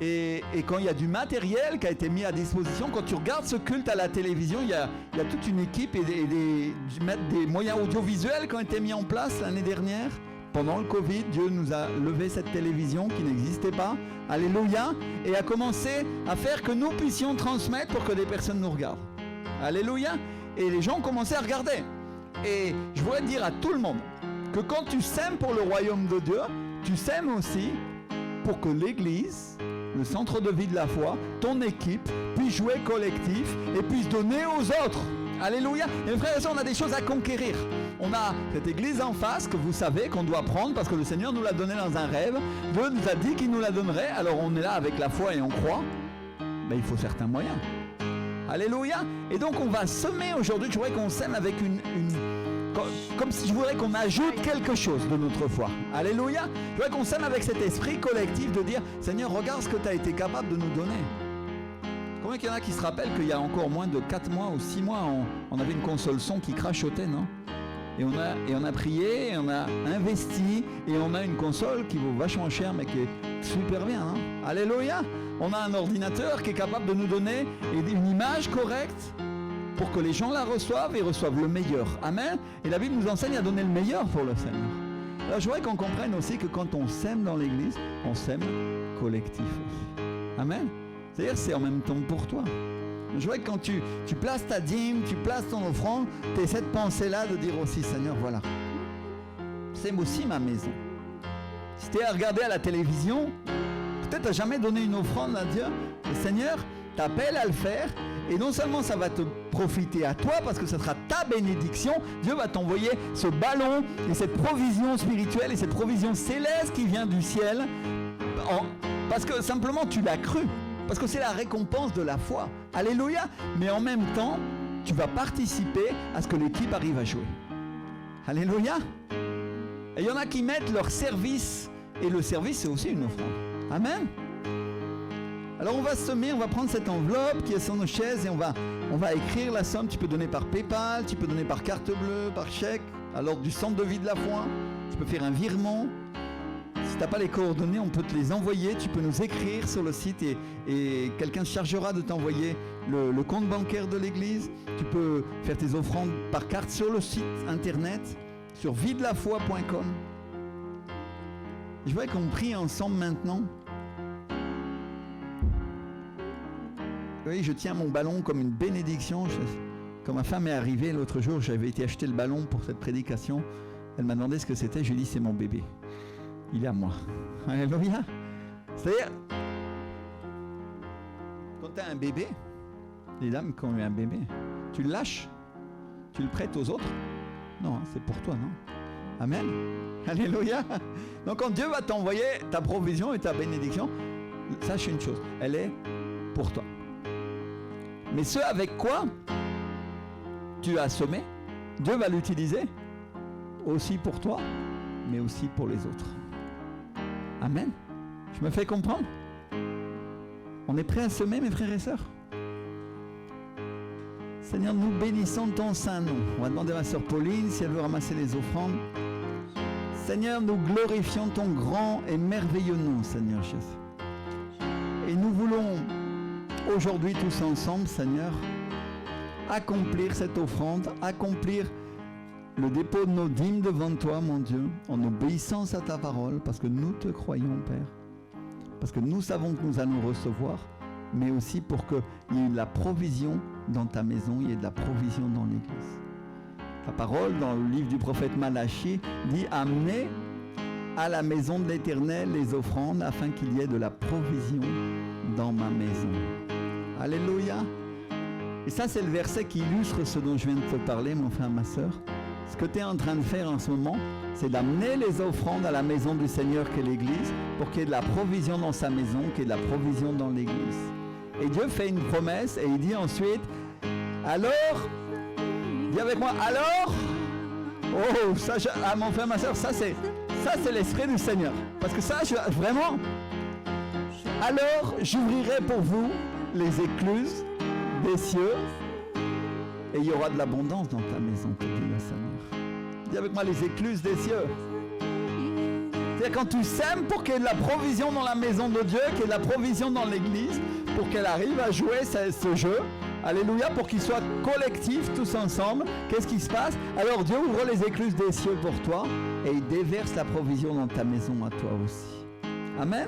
Et quand il y a du matériel qui a été mis à disposition, quand tu regardes ce culte à la télévision, il y a toute une équipe et des moyens audiovisuels qui ont été mis en place l'année dernière. Pendant le Covid, Dieu nous a levé cette télévision qui n'existait pas. Alléluia. Et a commencé à faire que nous puissions transmettre pour que des personnes nous regardent. Alléluia. Et les gens ont commencé à regarder. Et je voudrais dire à tout le monde que quand tu sèmes pour le royaume de Dieu, tu sèmes aussi pour que l'Église, le centre de vie de la foi, ton équipe, puisse jouer collectif et puisse donner aux autres. Alléluia. Et mes frères et sœurs, on a des choses à conquérir. On a cette église en face que vous savez qu'on doit prendre parce que le Seigneur nous l'a donné dans un rêve. Dieu nous a dit qu'il nous la donnerait. Alors on est là avec la foi et on croit. Mais il faut certains moyens. Alléluia. Et donc on va semer aujourd'hui. Je voudrais qu'on sème avec comme si je voudrais qu'on ajoute quelque chose de notre foi. Alléluia. Je voudrais qu'on sème avec cet esprit collectif de dire Seigneur, regarde ce que tu as été capable de nous donner. Combien qu'il y en a qui se rappellent qu'il y a encore moins de 4 mois ou 6 mois, on avait une console son qui crachotait, non? Et on a prié, et on a investi, et on a une console qui vaut vachement cher, mais qui est super bien, hein? Alléluia! On a un ordinateur qui est capable de nous donner une image correcte pour que les gens la reçoivent et reçoivent le meilleur. Amen. Et la Bible nous enseigne à donner le meilleur pour le Seigneur. Alors je voudrais qu'on comprenne aussi que quand on sème dans l'église, on sème collectif aussi. Amen. C'est-à-dire c'est en même temps pour toi. Je voudrais que quand tu places ta dîme, tu places ton offrande, tu aies cette pensée-là de dire aussi, Seigneur, voilà, sème aussi ma maison. Si tu es à regarder à la télévision, peut-être tu n'as jamais donné une offrande à Dieu, le Seigneur t'appelle à le faire. Et non seulement ça va te profiter à toi parce que ça sera ta bénédiction, Dieu va t'envoyer ce ballon et cette provision spirituelle et cette provision céleste qui vient du ciel parce que simplement tu l'as cru, parce que c'est la récompense de la foi. Alléluia. Mais en même temps, tu vas participer à ce que l'équipe arrive à jouer. Alléluia. Et il y en a qui mettent leur service et le service c'est aussi une offrande. Amen. Alors on va semer, on va prendre cette enveloppe qui est sur nos chaises et on va écrire la somme. Tu peux donner par PayPal, tu peux donner par carte bleue, par chèque, à l'ordre du centre de vie de la foi. Tu peux faire un virement. Si tu n'as pas les coordonnées, on peut te les envoyer. Tu peux nous écrire sur le site et quelqu'un se chargera de t'envoyer le compte bancaire de l'église. Tu peux faire tes offrandes par carte sur le site internet, sur videlafoy.com. Je voudrais qu'on prie ensemble maintenant. Oui, je tiens mon ballon comme une bénédiction. Quand ma femme est arrivée l'autre jour, j'avais été acheter le ballon pour cette prédication. Elle m'a demandé ce que c'était. Je lui ai dit, c'est mon bébé. Il est à moi. Alléluia. C'est-à-dire, quand tu as un bébé, les dames qui ont eu un bébé, tu le lâches, tu le prêtes aux autres. Non, c'est pour toi, non? Amen. Alléluia. Donc quand Dieu va t'envoyer ta provision et ta bénédiction, sache une chose, elle est pour toi. Mais ce avec quoi tu as semé, Dieu va l'utiliser aussi pour toi, mais aussi pour les autres. Amen. Je me fais comprendre? On est prêt à semer, mes frères et sœurs? Seigneur, nous bénissons ton saint nom. On va demander à ma sœur Pauline si elle veut ramasser les offrandes. Seigneur, nous glorifions ton grand et merveilleux nom, Seigneur Jésus. Et nous voulons aujourd'hui tous ensemble, Seigneur, accomplir cette offrande, accomplir le dépôt de nos dîmes devant toi, mon Dieu, en obéissance à ta parole, parce que nous te croyons, Père, parce que nous savons que nous allons recevoir, mais aussi pour qu'il y ait de la provision dans ta maison, il y ait de la provision dans l'Église. Ta parole, dans le livre du prophète Malachie, dit « Amenez à la maison de l'Éternel les offrandes, afin qu'il y ait de la provision dans ma maison. » Alléluia. Et ça, c'est le verset qui illustre ce dont je viens de te parler, mon frère, ma soeur. Ce que tu es en train de faire en ce moment, c'est d'amener les offrandes à la maison du Seigneur qu'est l'Église, pour qu'il y ait de la provision dans sa maison, qu'il y ait de la provision dans l'Église. Et Dieu fait une promesse et il dit ensuite, alors, dis avec moi, alors, oh, ça, mon frère, ma soeur, ça Ça, c'est l'Esprit du Seigneur. Parce que ça, vraiment... Alors, j'ouvrirai pour vous les écluses des cieux et il y aura de l'abondance dans ta maison, te dit le Seigneur. Dis avec moi, les écluses des cieux. C'est-à-dire quand tu sèmes pour qu'il y ait de la provision dans la maison de Dieu, qu'il y ait de la provision dans l'église, pour qu'elle arrive à jouer ce jeu, alléluia, pour qu'il soit collectif tous ensemble, qu'est-ce qui se passe? Alors Dieu ouvre les écluses des cieux pour toi et il déverse la provision dans ta maison à toi aussi. Amen.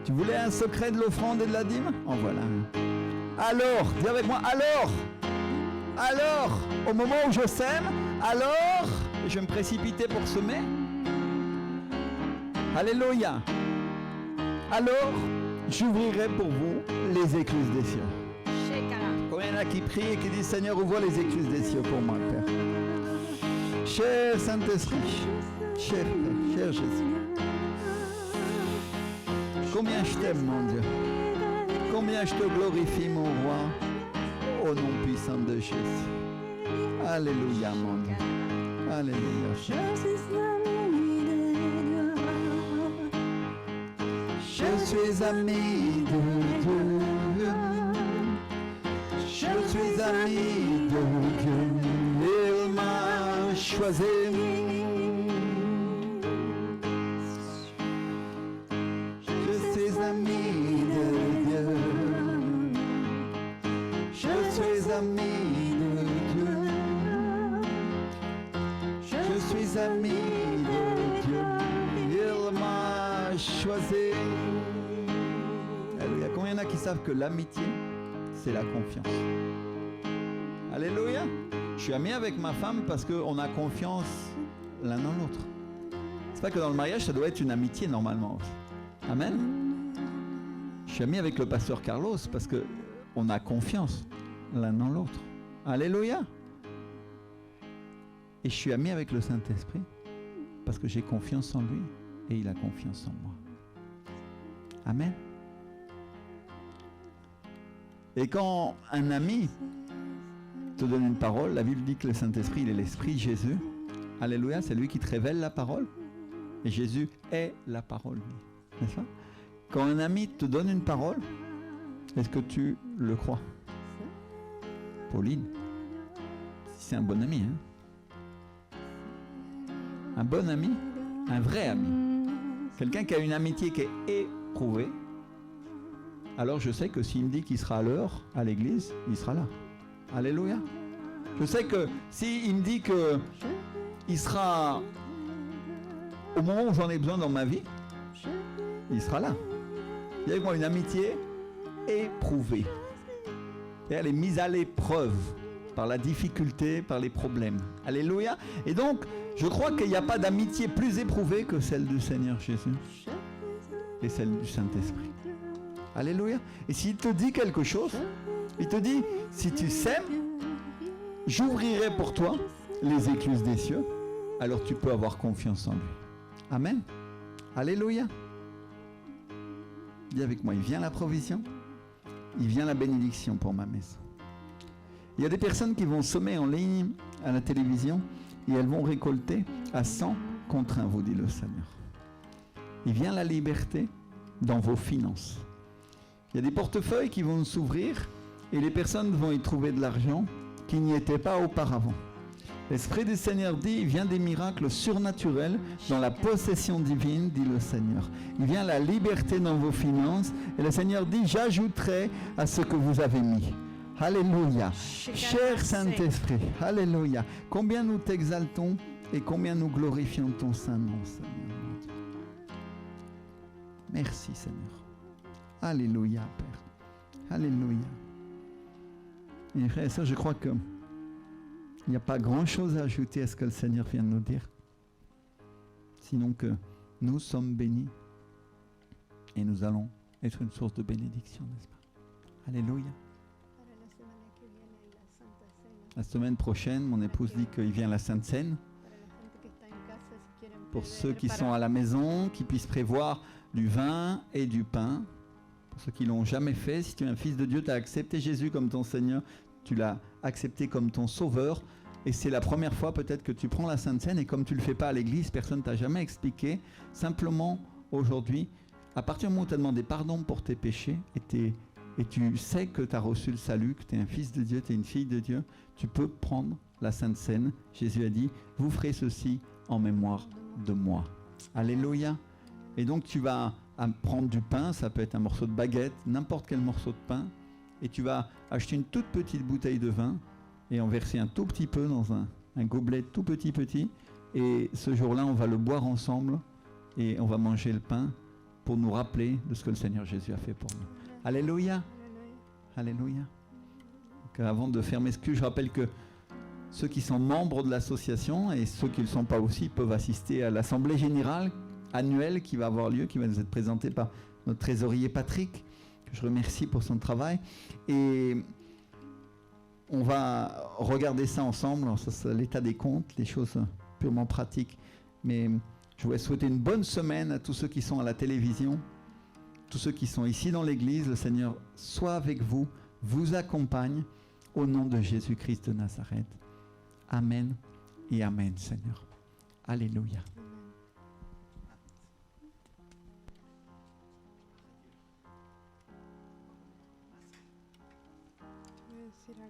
Tu voulais un secret de l'offrande et de la dîme? En voilà un. Alors, dis avec moi, alors, au moment où je sème, alors, je vais me précipiter pour semer. Alléluia. Alors, j'ouvrirai pour vous les écluses des cieux. Combien il y en a qui prient et qui disent, Seigneur, ouvre les écluses des cieux pour moi, Père. Cher Saint-Esprit, cher Père, cher Jésus. Combien je t'aime, mon Dieu. Combien je te glorifie, mon roi, au nom puissant de Jésus. Alléluia, mon Dieu. Alléluia. Je suis ami de Dieu. Je suis ami de Dieu. Il m'a choisi. Ami de Dieu, il m'a choisi. Alléluia. Combien il y en a qui savent que l'amitié, c'est la confiance? Alléluia. Je suis ami avec ma femme parce qu'on a confiance l'un dans l'autre. C'est pas que dans le mariage, ça doit être une amitié normalement. Amen. Je suis ami avec le pasteur Carlos parce qu'on a confiance l'un dans l'autre. Alléluia. Et je suis ami avec le Saint-Esprit parce que j'ai confiance en lui et il a confiance en moi. Amen. Et quand un ami te donne une parole, la Bible dit que le Saint-Esprit, il est l'Esprit de Jésus. Alléluia, c'est lui qui te révèle la parole. Et Jésus est la parole, n'est-ce pas? Quand un ami te donne une parole, est-ce que tu le crois? Pauline, si c'est un bon ami, hein? Un bon ami, un vrai ami, quelqu'un qui a une amitié qui est éprouvée, alors je sais que s'il me dit qu'il sera à l'heure à l'église, il sera là. Alléluia. Je sais que s'il me dit qu'il sera au moment où j'en ai besoin dans ma vie, il sera là. Il y a avec moi une amitié éprouvée. Et elle est mise à l'épreuve par la difficulté, par les problèmes. Alléluia. Et donc, je crois qu'il n'y a pas d'amitié plus éprouvée que celle du Seigneur Jésus et celle du Saint-Esprit. Alléluia. Et s'il te dit quelque chose, il te dit, si tu sèmes, j'ouvrirai pour toi les écluses des cieux, alors tu peux avoir confiance en lui. Amen. Alléluia. Dis avec moi, il vient la provision, il vient la bénédiction pour ma maison. Il y a des personnes qui vont semer en ligne à la télévision et elles vont récolter à 100 contre 1, vous dit le Seigneur. Il vient la liberté dans vos finances. Il y a des portefeuilles qui vont s'ouvrir et les personnes vont y trouver de l'argent qui n'y était pas auparavant. L'Esprit du Seigneur dit, il vient des miracles surnaturels dans la possession divine, dit le Seigneur. Il vient la liberté dans vos finances et le Seigneur dit, j'ajouterai à ce que vous avez mis. Alléluia. Cher Saint-Esprit, alléluia. Combien nous t'exaltons et combien nous glorifions ton Saint-Nom, Seigneur. Merci, Seigneur. Alléluia, Père. Alléluia. Et frères et sœurs, je crois qu'il n'y a pas grand-chose à ajouter à ce que le Seigneur vient de nous dire. Sinon que nous sommes bénis et nous allons être une source de bénédiction, n'est-ce pas? Alléluia. La semaine prochaine, mon épouse dit qu'il vient la Sainte Seine. Pour ceux qui sont à la maison, qui puissent prévoir du vin et du pain. Pour ceux qui ne l'ont jamais fait, si tu es un fils de Dieu, tu as accepté Jésus comme ton Seigneur, tu l'as accepté comme ton Sauveur, et c'est la première fois peut-être que tu prends la Sainte Seine, et comme tu ne le fais pas à l'église, personne ne t'a jamais expliqué, simplement aujourd'hui, à partir du moment où tu as demandé pardon pour tes péchés, et tu sais que tu as reçu le salut, que tu es un fils de Dieu, tu es une fille de Dieu, tu peux prendre la Sainte Seine. Jésus a dit, vous ferez ceci en mémoire de moi. Alléluia. Et donc tu vas prendre du pain, ça peut être un morceau de baguette, n'importe quel morceau de pain, et tu vas acheter une toute petite bouteille de vin et en verser un tout petit peu dans un gobelet tout petit, et ce jour-là on va le boire ensemble et on va manger le pain pour nous rappeler de ce que le Seigneur Jésus a fait pour nous. Alléluia. Alléluia. Donc, avant de fermer ce culte, je rappelle que ceux qui sont membres de l'association et ceux qui ne le sont pas aussi peuvent assister à l'assemblée générale annuelle qui va avoir lieu, qui va nous être présentée par notre trésorier Patrick, que je remercie pour son travail. Et on va regarder ça ensemble. Alors ça, c'est l'état des comptes, les choses purement pratiques. Mais je voudrais souhaiter une bonne semaine à tous ceux qui sont à la télévision, tous ceux qui sont ici dans l'église. Le Seigneur soit avec vous, vous accompagne au nom de Jésus-Christ de Nazareth. Amen et Amen, Seigneur. Alléluia. C'est là.